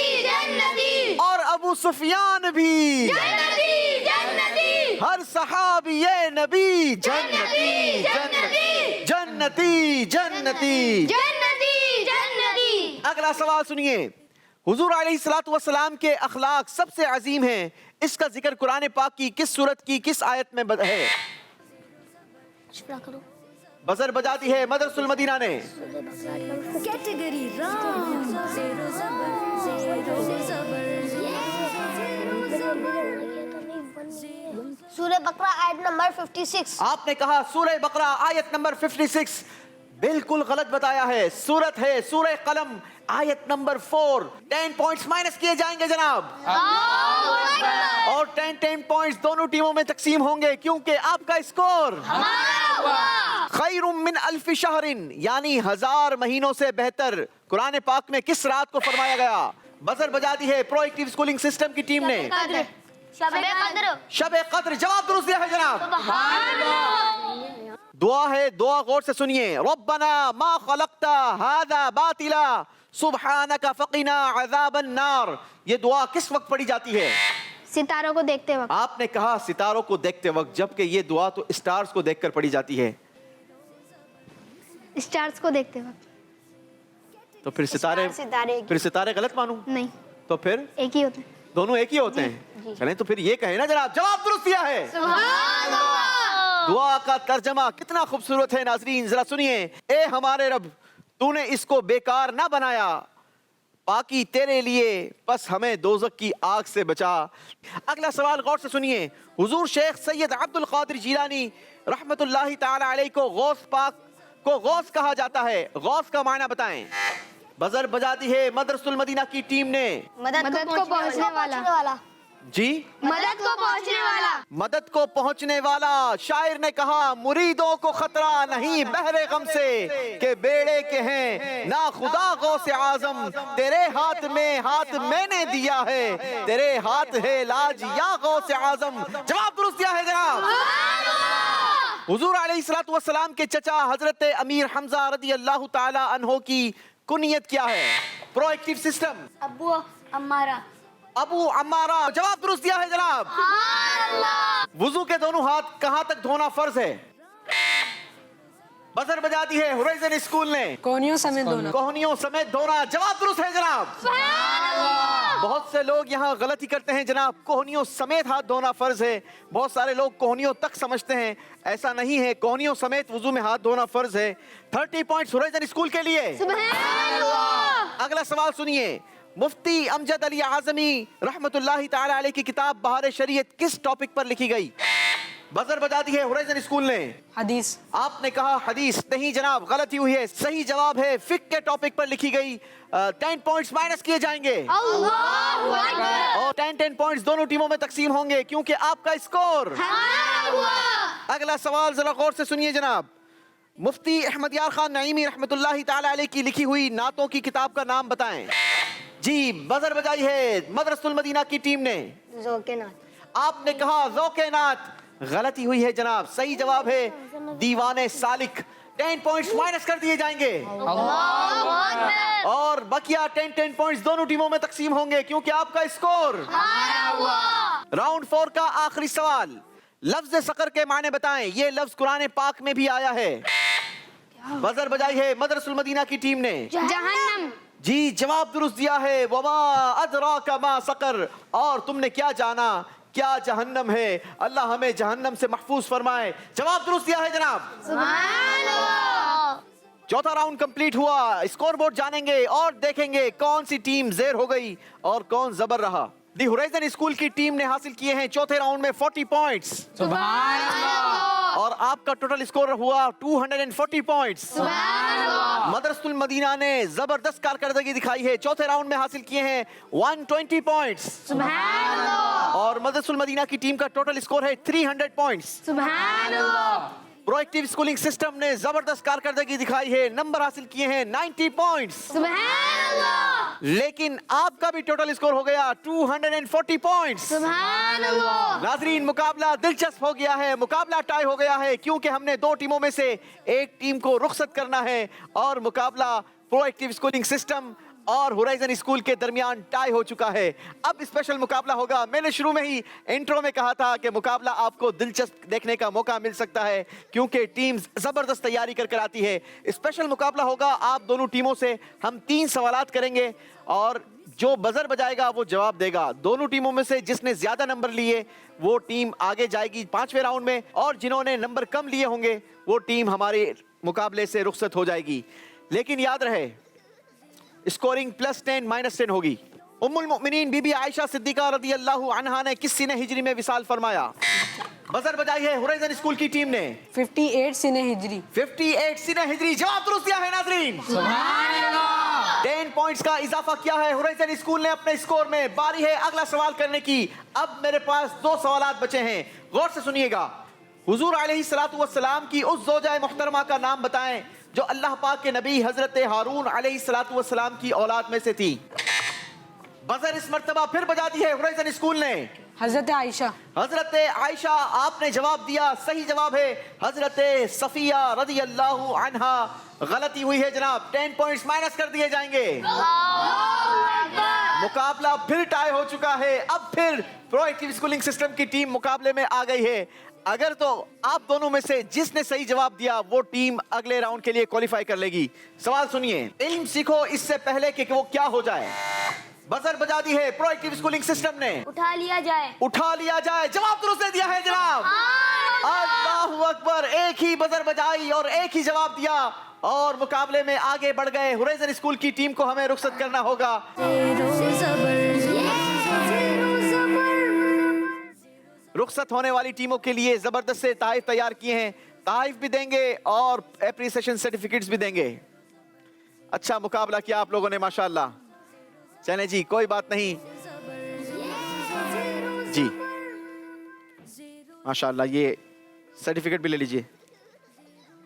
अबू सुफियान भी जन्नती जन्नती हर सहाबी ये नबी जन्नती जन्नती जन्नती जन्नती। जन्नती जन्नती। अगला सवाल सुनिए। हुजूर अलैहिस्सलातु वस्सलाम के अखलाक सबसे अजीम हैं, इसका जिक्र कुरान पाक की किस सूरत की किस आयत में है? शुक्र करो। बजर बजाती है मदरसुल मदीना ने। Category wrong. ज़ेरो ज़बर सूरह बकरा आयत नंबर 56। आपने कहा सूरह बकरा आयत नंबर 56, बिल्कुल गलत बताया है। सूरत है सूरह कलम आयत नंबर 4। 10 पॉइंट्स माइनस किए जाएंगे जनाब, और 10 पॉइंट्स दोनों टीमों में तकसीम होंगे क्योंकि आपका स्कोर खैरुम मिन अल्फि शहरिन, यानी 1000 महीनों से बेहतर कुरान पाक में किस रात को फरमाया गया? बजर बजा दी है प्रोएक्टिव स्कूलिंग सिस्टम की टीम ने। शबे कद्र। शबे कद्र जवाब दुरुस्त दिया है जनाब। दुआ है, दुआ गौर से सुनिए। रब्बना मा खलक़ता हादा बातिला सुब्हानका फक़िना अज़ाबन नार। ये दुआ किस वक्त पढ़ी जाती है? सितारों को देखते वक्त। आपने कहा सितारों को देखते वक्त, जबकि ये दुआ तो स्टार्स को देखकर पढ़ी जाती है। स्टार्स को देखते वक्त। तो फिर सितारे फिर सितारे गलत मानूं? नहीं, तो फिर एक ही होते हैं। दोनों एक ही होते हैं। चलें तो फिर ये कहे ना जनाब, जवाब दुरुस्त दिया है। दुआ का तर्जमा कितना खूबसूरत है नाजरीन, जरा सुनिए। ए हमारे रब, तूने इसको बेकार ना बनाया, बाकी तेरे लिए, बस हमें दोज़ख की आग से बचा। अगला सवाल गौर से सुनिए। हुजूर शेख सैयद अब्दुल कादिर जिलानी रहमतुल्लाहि ताला अलैह को गौस पाक को गौस कहा जाता है। गौस का मायना बताएं। बजर बजाती है मदरसुल मदीना की टीम ने। मदद को पहुंचने वाला। जी, मदद को पहुंचने वाला। मदद को पहुंचने वाला। शायर ने कहा मुरीदों को खतरा नहीं बहरे गम से, के बेड़े के हैं ना खुदा गौसे आजम, तेरे हाथ में हाथ मैंने दिया है, तेरे हाथ है लाज या गौसे आजम। जवाब दुरुस्त दिया है जनाब। हुजूर अलैहिस्सलातु वस्सलाम के चचा हजरत अमीर हमजा रदी अल्लाह ताला अन्हो की कुनियत क्या है? प्रोएक्टिव सिस्टम अबू अम्मारा। अबू अम्मारा। जवाब दुरुस्त दिया है जनाब। वुजू के दोनों हाथ कहां तक धोना फर्ज है? बजर बजा दी है होराइजन स्कूल ने। कोहनियों समेत दोनों। कोहनियों समेत धोना। जवाब दुरुस्त है जनाब। बहुत से लोग यहाँ गलती करते हैं जनाब, कोहनियों समेत हाथ धोना फर्ज है। बहुत सारे लोग कोहनियों तक समझते हैं, ऐसा नहीं है। कोहनियों समेत वुजू में हाथ धोना फर्ज है। 30 पॉइंट्स होराइजन स्कूल के लिए। अगला सवाल सुनिए। मुफ्ती अमजद अली आजमी रहमतुल्लाहि ताला अलैह की किताब बहार शरीयत किस टॉपिक पर लिखी गई? बजर बजा दी है होराइजन स्कूल ने। हदीस। आपने कहा हदीस। नहीं जनाब, गलती हुई है। सही जवाब है फिक के टॉपिक पर लिखी गई। 10 पॉइंट्स माइनस किए जाएंगे, और 10 पॉइंट्स दोनों टीमों में तकसीम होंगे क्योंकि आपका स्कोर। अगला सवाल जरा गौर से सुनिए जनाब। मुफ्ती अहमद यार खान नईमी रहमतुल्लाहि ताला अलैह की लिखी हुई नातों की किताब का नाम बताएं। जी, बजर बजाई है मदरसुल मदीना की टीम ने। आपने कहा ज़ौक़े नात। गलती हुई है जनाब, सही जवाब है दीवाने सालिक। 10 पॉइंट्स माइनस कर दिए जाएंगे, और बकिया 10 पॉइंट्स दोनों टीमों में तकसीम होंगे क्योंकि आपका स्कोर। राउंड 4 का आखिरी सवाल। लफ्ज सकर के माने बताएं। ये लफ्ज कुरान पाक में भी आया है। बजर बजाई है मदरसुल मदीना की टीम ने। जहन्नम। जी, जवाब दुरुस्त दिया है। वमा अदराका मा सकर, और तुमने क्या जाना क्या जहन्नम है। अल्लाह हमें जहन्नम से महफूज फरमाए। जवाब दुरुस्त दिया है जनाब। चौथा राउंड कंप्लीट हुआ। स्कोर बोर्ड जानेंगे और देखेंगे कौन सी टीम ज़ेर हो गई और कौन जबर रहा। दी होराइजन स्कूल की टीम ने हासिल किए हैं चौथे राउंड में 40 पॉइंट्स, और आपका टोटल स्कोर हुआ 240 पॉइंट्स। मदरसुल मदीना ने जबरदस्त कारकर्दगी दिखाई है। चौथे राउंड में हासिल किए हैं 120 पॉइंट्स, और मदरसुल मदीना की टीम का टोटल स्कोर है 300 पॉइंट्स। प्रोएक्टिव स्कूलिंग सिस्टम ने जबरदस्त कारकर्दगी दिखाई है। नंबर हासिल किए हैं 90 पॉइंट्स, लेकिन आपका भी टोटल स्कोर हो गया 240 पॉइंट्स। नाजरीन, मुकाबला दिलचस्प हो गया है, मुकाबला टाई हो गया है क्योंकि हमने दो टीमों में से एक टीम को रुखसत करना है, और मुकाबला प्रोएक्टिव स्कूलिंग सिस्टम और होराइजन स्कूल के दरमियान टाई हो चुका है। अब स्पेशल मुकाबला होगा। मैंने शुरू में ही इंट्रो में कहा था कि मुकाबला आपको दिलचस्प देखने का मौका मिल सकता है क्योंकि टीम्स जबरदस्त तैयारी कर आती है। स्पेशल मुकाबला होगा आप दोनों टीमों से। हम 3 सवालात करेंगे और जो बजर बजाएगा वो जवाब देगा। दोनों टीमों में से जिसने ज्यादा नंबर लिए वो टीम आगे जाएगी 5वें राउंड में, और जिन्होंने नंबर कम लिए होंगे वो टीम हमारे मुकाबले से रुखसत हो जाएगी। लेकिन याद रहे स्कोरिंग +10 -10 होगी। उम्मुल मोमिनीन बीबी आयशा सिद्दीका रदी अल्लाहु अन्हा ने किस सीने हिजरी में विसाल फरमाया? बजर बजाई है होराइजन स्कूल की टीम ने। 58 सीने हिजरी। 58 सीने हिजरी। जवाब दुरुस्त दिया है नाजरीन। 10 पॉइंट्स का इजाफा किया है होराइजन स्कूल ने अपने स्कोर में। बारी है अगला सवाल करने की। अब मेरे पास 2 सवालात बचे हैं, गौर से सुनिएगा। हुजूर अलैहिस्सलातु वस्सलाम की उस ज़ौजा मुहतरमा का नाम बताएं जो अल्लाह पाक के नबी हजरत हारून अलैहिस्सलातु वस्सलाम की औलाद में से थी। बजर इस मर्तबा फिर बजा दी है होराइजन स्कूल ने। हजरत आयशा। हजरत आयशा आपने जवाब दिया, सही जवाब है हजरत सफिया रदी अल्लाहु अन्हा। गलती हुई है जनाब, 10 पॉइंट्स माइनस कर दिए जाएंगे। मुकाबला फिर टाई हो चुका है। अब फिर प्रोएक्टिव स्कूलिंग सिस्टम की टीम मुकाबले में आ गई है। अगर तो आप दोनों में से जिसने सही जवाब दिया वो टीम अगले राउंड के लिए क्वालिफाई कर लेगी। सवाल सुनिए, इल्म सीखो इससे पहले कि वो क्या हो जाए। बजर बजा दी है प्रोएक्टिव स्कूलिंग सिस्टम ने। उठा लिया जाए। उठा लिया जाए। जवाब दुरुस्त दिया है जनाब। अल्लाहु अकबर। एक ही बजर बजाई और एक ही जवाब दिया और मुकाबले में आगे बढ़ गए। होराइजन स्कूल की टीम को हमें रुखसत करना होगा। रुखसत होने वाली टीमों के लिए जबरदस्त से तहफ़ तैयार किए हैं। तहफ़ भी देंगे और एप्रिसिएशन सर्टिफिकेट्स भी देंगे। अच्छा मुकाबला किया आप लोगों ने माशाल्लाह। चलें जी, कोई बात नहीं जी, माशाल्लाह। ये सर्टिफिकेट भी ले लीजिए,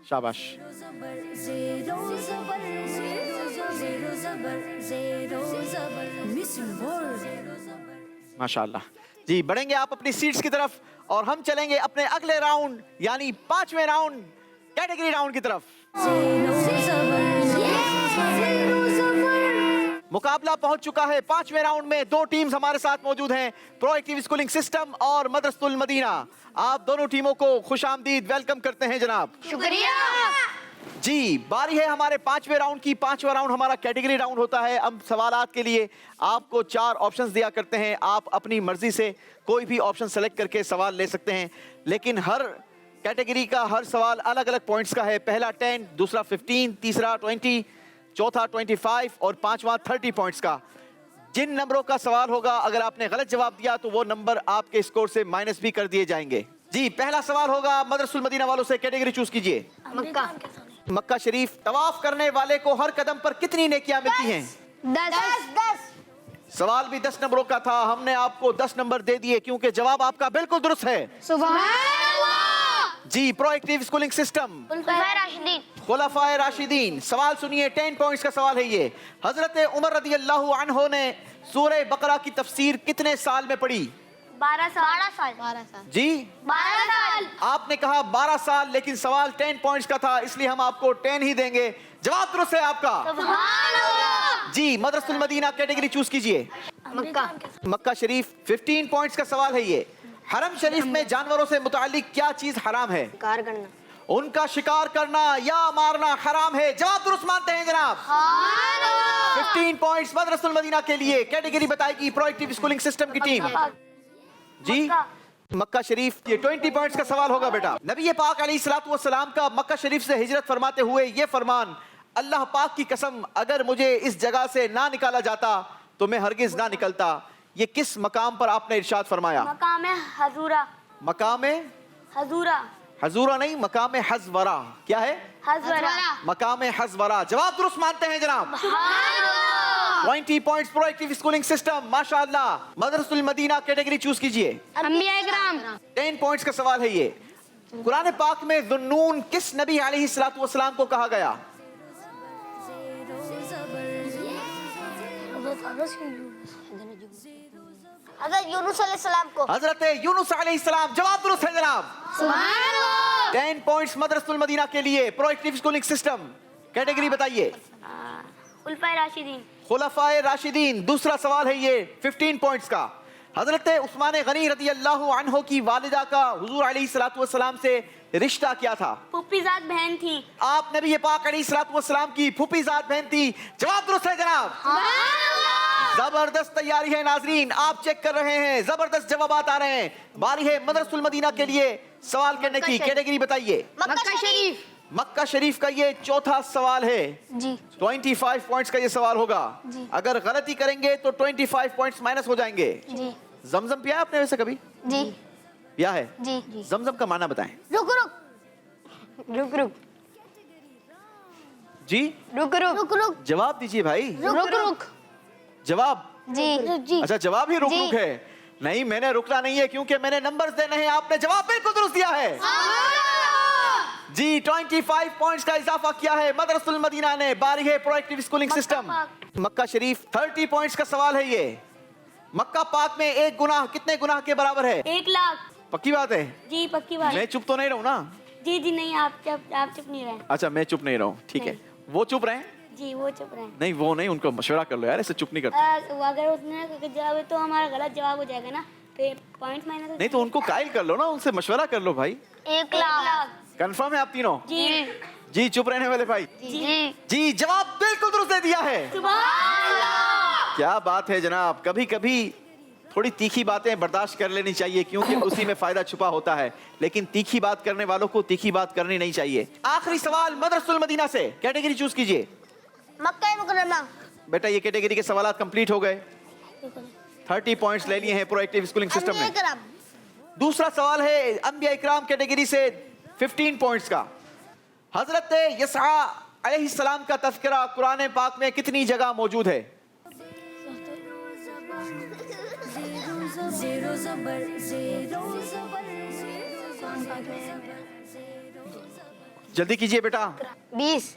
शाबाश। माशाल्लाह जी। बढ़ेंगे आप अपनी सीट्स की तरफ और हम चलेंगे अपने अगले राउंड यानी 5वें राउंड कैटेगरी राउंड की तरफ। मुकाबला पहुंच चुका है 5वें राउंड में। 2 टीम्स हमारे साथ मौजूद हैं, प्रोएक्टिव स्कूलिंग सिस्टम और मदरसतुल मदीना। आप दोनों टीमों को खुशामदीद वेलकम करते हैं जनाब। शुक्रिया जी। बारी है हमारे 5वें राउंड की। 5वां राउंड हमारा कैटेगरी राउंड होता है। अब सवालात के लिए आपको 4 ऑप्शंस दिया करते हैं। आप अपनी मर्जी से कोई भी ऑप्शन सेलेक्ट करके सवाल ले सकते हैं, लेकिन हर कैटेगरी का हर सवाल अलग अलग पॉइंट्स का है। पहला 10, दूसरा 15, तीसरा 20, चौथा 25 और 5वां 30 पॉइंट्स का। जिन नंबरों का सवाल होगा अगर आपने गलत जवाब दिया तो वो नंबर आपके स्कोर से माइनस भी कर दिए जाएंगे। जी, पहला सवाल होगा मदरसतुल मदीना वालों से। कैटेगरी चूज कीजिए। मक्का। मक्का शरीफ। तवाफ करने वाले को हर कदम पर कितनी नेकियां मिलती हैं? 10। सवाल भी 10 नंबरों का था। हमने आपको 10 नंबर दे दिए क्योंकि जवाब आपका बिल्कुल दुरुस्त है। जी। Proactive schooling system. खुलफाए राशिदीन। सवाल सुनिए, 10 पॉइंट्स का सवाल है ये। हजरत उमर रदी अल्लाहु अन्हो ने सूरह बकरा की तफसीर कितने साल में पढ़ी? 12 साल। जी 12 साल। आपने कहा 12 साल, लेकिन सवाल 10 पॉइंट्स का था इसलिए हम आपको 10 ही देंगे। जवाब दुरुस्त है आपका। जी। मदरसतुल मदीना कैटेगरी चूज कीजिए। मक्का। मक्का शरीफ। 15 पॉइंट्स का सवाल है ये। हरम शरीफ में जानवरों से मुताल्लिक क्या चीज हराम है? कार करना। उनका शिकार करना या मारना हराम है। जवाब दुरुस्त मानते हैं जनाब। 15 पॉइंट्स मदरसतुल मदीना के लिए। कैटेगरी बताएगी प्रोएक्टिव स्कूलिंग सिस्टम की टीम। जी। मक्का शरीफ। ये 20 पॉइंट्स का सवाल होगा बेटा। नबी पाक अलैहिस्सलातु वस्सलाम का मक्का शरीफ से हिजरत फरमाते हुए ये फरमान, अल्लाह पाक की कसम अगर मुझे इस जगह से ना निकाला जाता तो मैं हरगिज ना निकलता। ये किस मकाम पर आपने इरशाद फरमाया? मकाम हजूरा। मकाम हजूरा। हजूरा नहीं, मकाम हज़वरा। क्या है? हजूरा। मकाम हज़वरा। जवाब दुरुस्त मानते हैं जनाब। 20 पॉइंट्स प्रोएक्टिव स्कूलिंग सिस्टम। माशाअल्लाह। मदरसतुल मदीना कैटेगरी चूज कीजिए। अंबिया इकराम। 10 पॉइंट्स का सवाल है ये। कुरान पाक में ज़ुन्नून किस नबी अलैहिस्सलातु वस्सलाम को कहा गया? हज़रत यूनुस अलैहिस्सलाम को। हजरत यूनुस अलैहिस्सलाम। जवाब दुरुस्त है जनाब। 10 पॉइंट्स मदरसतुल मदीना के लिए। प्रोएक्टिव स्कूलिंग सिस्टम कैटेगरी बताइए। खुलफाए राशिदीन। खुलफाए राशिदीन। दूसरा सवाल है ये 15 पॉइंट्स का। हजरत उस्मान गनी रदी अल्लाह अन्हो की वालिदा का हुजूर अलैहिस्सलातु वस्सलाम से रिश्ता क्या था? फूफीजाद बहन थी। आप नबी पाक अलैहिस्सलातु वस्सलाम की फूफीजाद बहन थी। जवाब दुरुस्त है जनाब। जबरदस्त तैयारी है नाजरीन, आप चेक कर रहे हैं, जबरदस्त जवाब आ रहे हैं। बारी है मदरसुल मदीना के लिए सवाल करने की। कैटेगरी बताइए। मक्का शरीफ। मक्का शरीफ का ये चौथा सवाल है जी। 25 पॉइंट्स का ये सवाल होगा। अगर गलती करेंगे तो 25 पॉइंट्स माइनस हो जाएंगे। जी जमजम पिया आपने वैसे कभी? जी पिया है? जी। जमजम का माना बताएं। रुक रुक रुक रुक जी रुक रुक रुक रुक जवाब दीजिए भाई। रुक रुक जवाब? जी जी। अच्छा जवाब ही रुक जी। रुक है। नहीं, मैंने रुकना नहीं है क्योंकि मैंने नंबर्स देने हैं। आपने जवाब बिल्कुल दुरुस्त दिया है जी। 25 पॉइंट्स का इजाफा किया है मदरसुल मदीना ने। बारी है प्रोएक्टिव स्कूलिंग सिस्टम। मक्का शरीफ 30 पॉइंट्स का सवाल है ये। मक्का पाक में एक गुनाह कितने गुनाह के बराबर है? 1 लाख। पक्की बात है? जी पक्की बात। मैं चुप तो नहीं रहूं ना? जी जी नहीं, आप चुप नहीं रहे। अच्छा मैं चुप नहीं रहूं, ठीक है। वो चुप रहे? जी वो चुप रहे। नहीं वो नहीं, उनको मशवरा कर लो यार, ऐसे चुप नहीं करते। अगर उसने जवाब तो हमारा गलत जवाब हो जाएगा ना, फिर पॉइंट्स माइनस। नहीं तो उनको कायल कर लो ना, उनसे मशवरा कर लो भाई। 1 लाख। कंफर्म है आप तीनों? जी जी चुप रहने वाले भाई। जी जी जवाब बिल्कुल दुरुस्त दे दिया है। सुभान अल्लाह। क्या बात है जनाब। कभी कभी थोड़ी तीखी बातें बर्दाश्त कर लेनी चाहिए क्योंकि उसी में फायदा छुपा होता है, लेकिन तीखी बात करने वालों को तीखी बात करनी नहीं चाहिए। आखिरी सवाल मदरसुल मदीना से। कैटेगरी चूज कीजिए। मक्का मुकर्रमा। बेटा ये कैटेगरी के सवाल कंप्लीट हो गए। 30 पॉइंट्स ले लिए हैं प्रोएक्टिव स्कूलिंग सिस्टम में। दूसरा सवाल है अंबिया इकराम कैटेगरी से 15 पॉइंट्स का। हजरत यसा अलैहिस्सलाम का तज़किरा कुरान पाक में कितनी जगह मौजूद है? ज़ेरो ज़बर ज़ेरो जल्दी कीजिए बेटा। 20।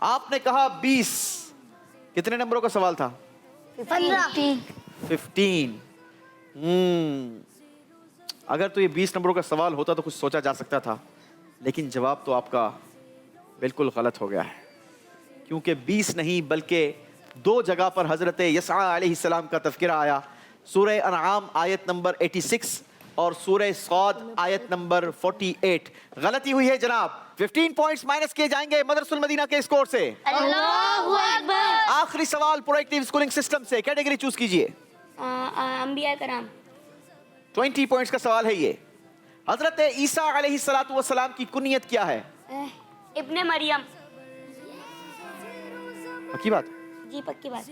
आपने कहा 20। कितने नंबरों का सवाल था? 15। अगर तो ये 20 नंबरों का सवाल होता तो कुछ सोचा जा सकता था, लेकिन जवाब तो आपका बिल्कुल गलत हो गया है क्योंकि 20 नहीं बल्कि 2 जगह पर हजरत यसा अलैहिस्सलाम का तज़किरा आया। सूरह अनआम आयत नंबर 86 और सूरह सौद आयत नंबर 48। गलती हुई है जनाब। 15 पॉइंट्स माइनस किए जाएंगे मदरसुल मदीना के स्कोर से। अल्लाहु अकबर। आखिरी सवाल प्रोएक्टिव स्कूलिंग सिस्टम से। कैटेगरी चूज कीजिए। अंबिया कराम। 20 पॉइंट्स का सवाल है ये। हजरत ईसा अलैहिस्सलातु वस्सलाम की कुनियत क्या है? इब्ने मरियम। पक्की बात? जी पक्की बात।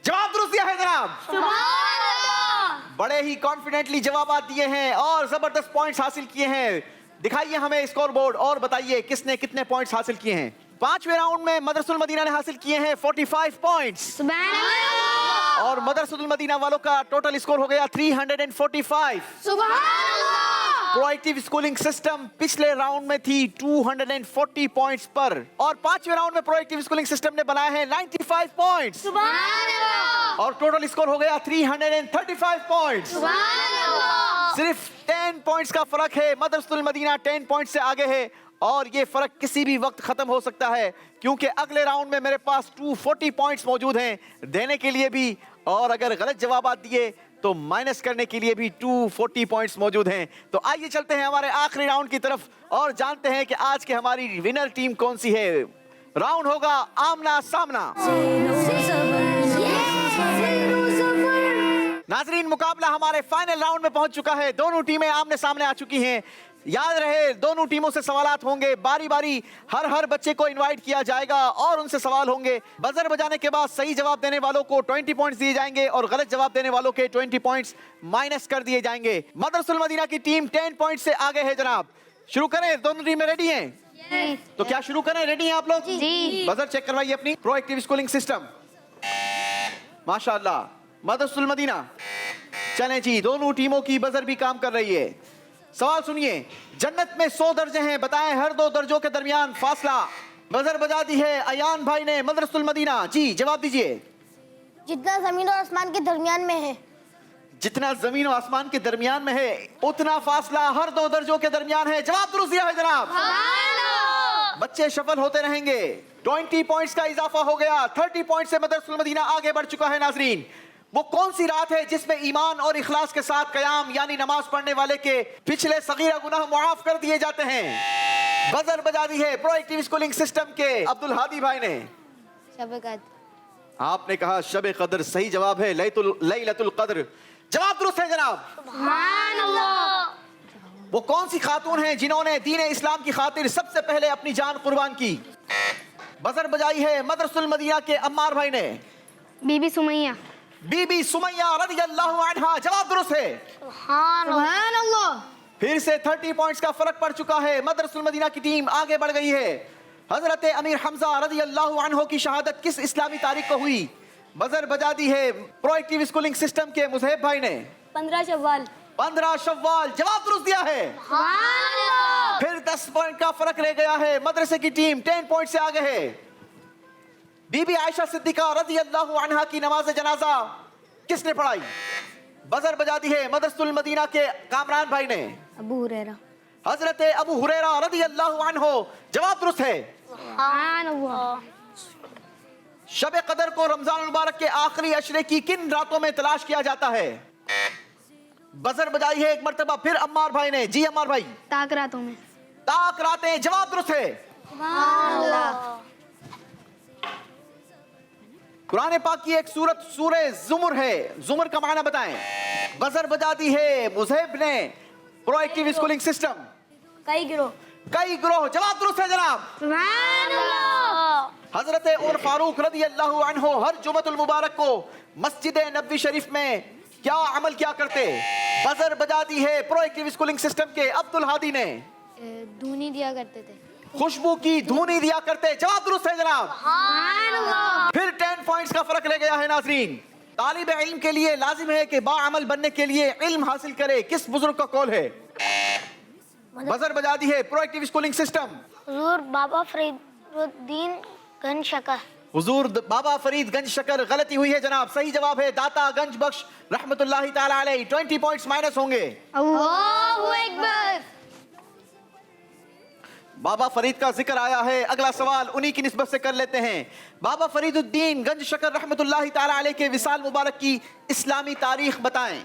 जवाब दुरुस्त दिया है जनाब। सुभान अल्लाह। बड़े ही कॉन्फिडेंटली जवाब दिए हैं और जबरदस्त पॉइंट्स हासिल किए हैं। दिखाइए हमें स्कोर बोर्ड और बताइए किसने कितने पॉइंट्स हासिल किए हैं। 5वें राउंड में मदरसुल मदीना ने हासिल किए हैं 45 पॉइंट्स सुभान अल्लाह। और मदरसुल मदीना वालों का टोटल स्कोर हो गया 345। सुभान अल्लाह। प्रोएक्टिव स्कूलिंग सिस्टम पिछले राउंड में थी 240 पॉइंट्स पर और 5वें राउंड में प्रोएक्टिव स्कूलिंग सिस्टम ने बनाया है 95 पॉइंट्स सुभान अल्लाह। और टोटल स्कोर हो गया 335 पॉइंट्स। सुभान अल्लाह। सिर्फ 10 पॉइंट्स का फर्क है। मदरसुल मदीना 10 पॉइंट्स से आगे है और ये फर्क किसी भी वक्त खत्म हो सकता है क्योंकि अगले राउंड में मेरे पास 240 पॉइंट्स मौजूद हैं देने के लिए भी, और अगर गलत जवाब दिए तो माइनस करने के लिए भी 240 पॉइंट्स मौजूद हैं। तो आइए चलते हैं हमारे आखिरी राउंड की तरफ और जानते हैं कि आज के हमारी विनर टीम कौन सी है। राउंड होगा आमना सामना। नाजरीन मुकाबला हमारे फाइनल राउंड में पहुंच चुका है। दोनों टीमें आमने सामने आ चुकी हैं। याद रहे दोनों टीमों से सवालात होंगे। बारी बारी हर बच्चे को इनवाइट किया जाएगा और उनसे सवाल होंगे। बजर बजाने के बाद सही जवाब देने वालों को 20 पॉइंट्स दिए जाएंगे और गलत जवाब देने वालों के 20 पॉइंट्स माइनस कर दिए जाएंगे। मदरसुल मदीना की टीम 10 पॉइंट से आगे है जनाब। शुरू करें? दोनों टीमें रेडी हैं? तो क्या शुरू करें? रेडी हैं आप लोग? जी। बजर चेक करवाइए अपनी। प्रोएक्टिव स्कूलिंग सिस्टम माशाल्लाह। मदरसुल मदीना चलें जी, दोनों टीमों की बजर भी काम कर रही है। सवाल सुनिए। जन्नत में 100 दर्जे हैं, बताएं हर 2 दर्जों के दरमियान फासला। बजर बजा दी है अयान भाई ने। मदरसुल मदीना जी जवाब दीजिए। जितना जमीन और आसमान के दरमियान में है। जितना जमीन और आसमान के दरमियान में है उतना फासला हर 2 दर्जों के दरमियान है। जवाब दुरुस्त दिया है जनाब। बच्चे शफल होते रहेंगे। 20 पॉइंट्स का इजाफा हो गया। 30 पॉइंट से मदरसुल मदीना आगे बढ़ चुका है। नाजरीन, वो कौन सी रात है जिसमें ईमान और इखलास के साथ कयाम यानी नमाज पढ़ने वाले के पिछले सगीरा गुनाह मुआफ कर दिए जाते हैं? बजर बजा दी है प्रोएक्टिव स्कूलिंग सिस्टम के अब्दुल हादी भाई ने। शब कद्र। आपने कहा शब कद्र, सही जवाब है लैलतुल कद्र। जवाब दुरुस्त है जनाब। सुभान अल्लाह। वो कौन सी खातून हैं जिन्होंने दीन इस्लाम की खातिर सबसे पहले अपनी जान कुर्बान की? बजर बजाई है मदरसुल मदीना के अम्मार भाई ने। बीबी सुमैया। बीबी सुमैया रदियल्लाहु अन्हा। जवाब दुरुस्त है। सुभान अल्लाह। फिर से 30 पॉइंट्स का फर्क पड़ चुका है। मदरसुल मदीना की टीम आगे बढ़ गई है। हजरत अमीर हमजा रदियल्लाहु अन्हु की शहादत किस इस्लामी तारीख को हुई? बजर बजा दी है प्रोएक्टिव स्कूलिंग सिस्टम के मुजहिब भाई ने। 15 शव्वाल। 15 शव्वाल। जवाब दुरुस्त दिया है। फिर 10 पॉइंट का फर्क रह गया है। मदरसे की टीम 10 पॉइंट से आगे है। बीबी आयशा सिद्दीका रदियल्लाहु अन्हा की नमाज जनाजा किसने पढ़ाई? बजर बजा दी है मदरसुल मदीना के कामरान भाई ने। अबू हुरैरा। हजरत अबू हुरैरा रदियल्लाहु अन्हु। जवाब दुरुस्त है। सुभान अल्लाह। शब कदर को रमजान मुबारक के आखिरी अशरे की किन रातों में तलाश किया जाता है? बजर बजाई है एक मर्तबा फिर अम्मार भाई ने। जी अम्मार भाई। ताक रातों में। ताक रातें। जवाब दुरुस्त है। सुभान अल्लाह। कुरान पाक की एक सूरत सूरे जुमर है। जुमर का माना बताएं। बजर बजा दी है मुजहिब ने प्रोएक्टिव स्कूलिंग सिस्टम। कई गिरोह। कई ग्रोह। जवाब दुरुस्त है जनाब। सुभान अल्लाह। हजरत उमर फारूक रदियल्लाहु अन्हु हर जुमतुल मुबारक को मस्जिद नबवी शरीफ में क्या अमल क्या करते? बजर बजा दी है प्रोएक्टिव स्कूलिंग सिस्टम के अब्दुल हादी ने। धूनी दिया करते थे। खुशबू की धूनी दिया करते। जवाब दुरुस्त है जनाब। सुभान अल्लाह। फिर 10 पॉइंट्स का फर्क रह गया है। नाजरीन, तालिब इल्म के लिए लाजिम है कि बाअमल बनने के लिए इल्म हासिल करे। किस बुजुर्ग का कौल है? बजर बजा दी है प्रोएक्टिव स्कूलिंग सिस्टम। हुजूर बाबा फरीदुद्दीन गंज शकर। हुजूर बाबा फरीद गंज शकर। गलती हुई है जनाब। सही जवाब है दाता गंज बख्श रहमतुल्लाहि ताला अलैह। 20 पॉइंट्स माइनस होंगे। अल्लाहु अकबर। बाबा फरीद का जिक्र आया है, अगला सवाल उन्हीं की निस्बत से कर लेते हैं। बाबा फरीदुद्दीन गंज शकर रहमतुल्लाहि ताला अलैह के विसाल मुबारक की इस्लामी तारीख बताएं।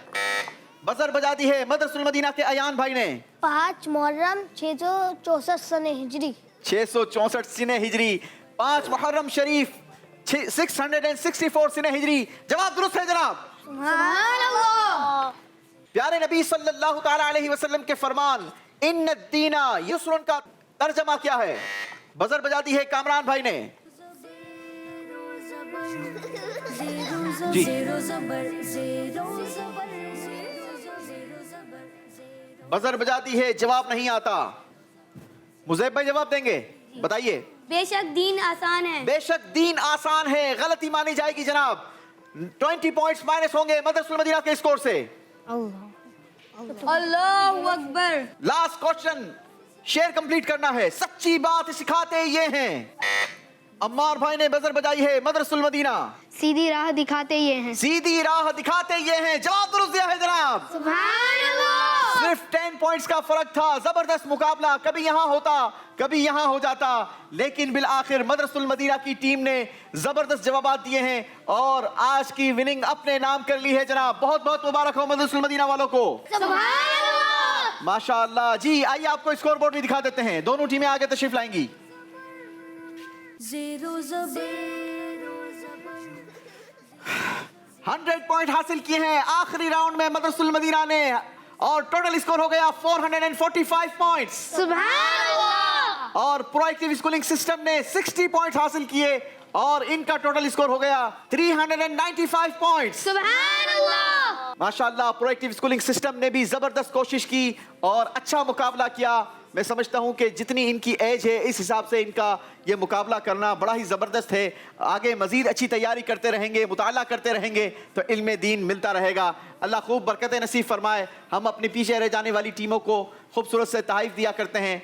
बजर बजा दी है मदरसुल मदीना के अयान भाई ने। 5 मुहर्रम 664 सने हिजरी। 664 सिने हिजरी। 5 मुहर्रम शरीफ 664 सिने हिजरी। जवाब दुरुस्त है जनाब। सुभान अल्लाह। प्यारे नबी सल्लल्लाहु ताला अलैहि वसल्लम के फरमान इन्न दीना युस्रुन का तर्जमा क्या है? बजर बजा दी है कामरान भाई ने। जी। बजर बजा दी है। जवाब नहीं आता। मुजैब भाई जवाब देंगे। बताइए। बेशक दीन आसान है। बेशक दीन आसान है। गलती मानी जाएगी जनाब। 20 पॉइंट्स माइनस होंगे मदरसुल मदीना के स्कोर से। अल्लाहु Akbar. Last question share complete करना है। सच्ची बात सिखाते ये हैं। अम्मार भाई ने बजर बजाई है मदरसुल मदीना। सीधी राह दिखाते ये हैं। सीधी राह दिखाते ये हैं। जवाब दुरुस्त दिया है जनाब। सुभान अल्लाह। सिर्फ 10 पॉइंट्स का फर्क था। जबरदस्त मुकाबला। कभी यहां होता कभी यहां हो जाता, लेकिन बिल आखिर मदरसुल मदीना की टीम ने जबरदस्त जवाब दिए हैं और आज की विनिंग अपने नाम कर ली है जनाब। बहुत बहुत मुबारक हो मदरसुल मदीना वालों को। सुभान अल्लाह। माशाअल्लाह। जी आइए आपको स्कोर बोर्ड भी दिखा देते हैं। दोनों टीमें आगे तशरीफ लाएंगी। 100 पॉइंट हासिल किए हैं आखिरी राउंड में मदरसुल मदीना ने और टोटल स्कोर हो गया 445 पॉइंट्स। सुभान अल्लाह। और प्रोएक्टिव स्कूलिंग सिस्टम ने 60 पॉइंट हासिल किए और इनका टोटल स्कोर हो गया 395 पॉइंट्स। सुभान अल्लाह। माशाअल्लाह। प्रोएक्टिव स्कूलिंग सिस्टम ने भी जबरदस्त कोशिश की और अच्छा मुकाबला किया। मैं समझता हूं कि जितनी इनकी एज है इस हिसाब से इनका ये मुकाबला करना बड़ा ही ज़बरदस्त है। आगे मज़ीद अच्छी तैयारी करते रहेंगे, मुताला करते रहेंगे तो इल्म दीन मिलता रहेगा। अल्लाह खूब बरकत नसीब फरमाए। हम अपनी पीछे रह जाने वाली टीमों को खूबसूरत से तहफ़ दिया करते हैं।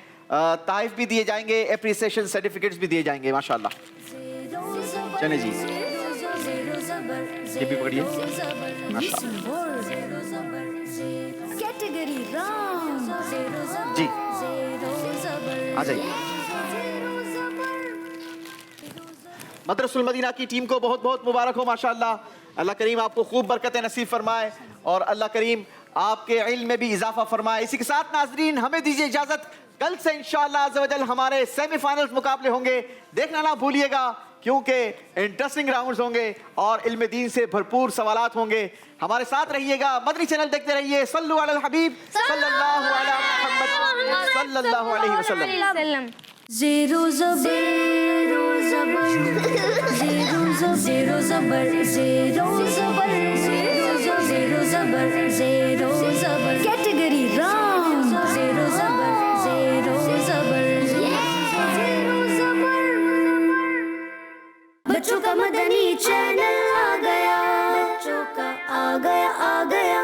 तहफ़ भी दिए जाएंगे, एप्रिसिएशन सर्टिफिकेट्स भी दिए जाएंगे माशाअल्लाह। चले जी, ये भी पकड़िए कैटेगरी राउंड जी। आ जाइए। मदरसुल मदीना की टीम को बहुत बहुत मुबारक हो माशाअल्लाह। अल्लाह करीम आपको खूब बरकत नसीब फरमाए और अल्लाह करीम आपके इल्म में भी इजाफा फरमाए। इसी के साथ नाजरीन हमें दीजिए इजाजत, कल से इंशाअल्लाह अज़्ज़ व जल हमारे सेमीफाइनल्स मुकाबले होंगे, देखना ना भूलिएगा क्योंकि इंटरेस्टिंग राउंड्स होंगे और इल्म दीन से भरपूर सवालात होंगे। हमारे साथ रहिएगा, मदनी चैनल देखते रहिए। सल्लु अलल हबीब सल्लल्लाहु अला मुहम्मद सल्लल्लाहु अलैहि वसल्लम। Zero zero zero zero zabar zero zabar zero zabar zero zabar category wrong zero zabar zero zabar zero zabar बच्चों का मदनी चैनल आ गया, बच्चों का आ गया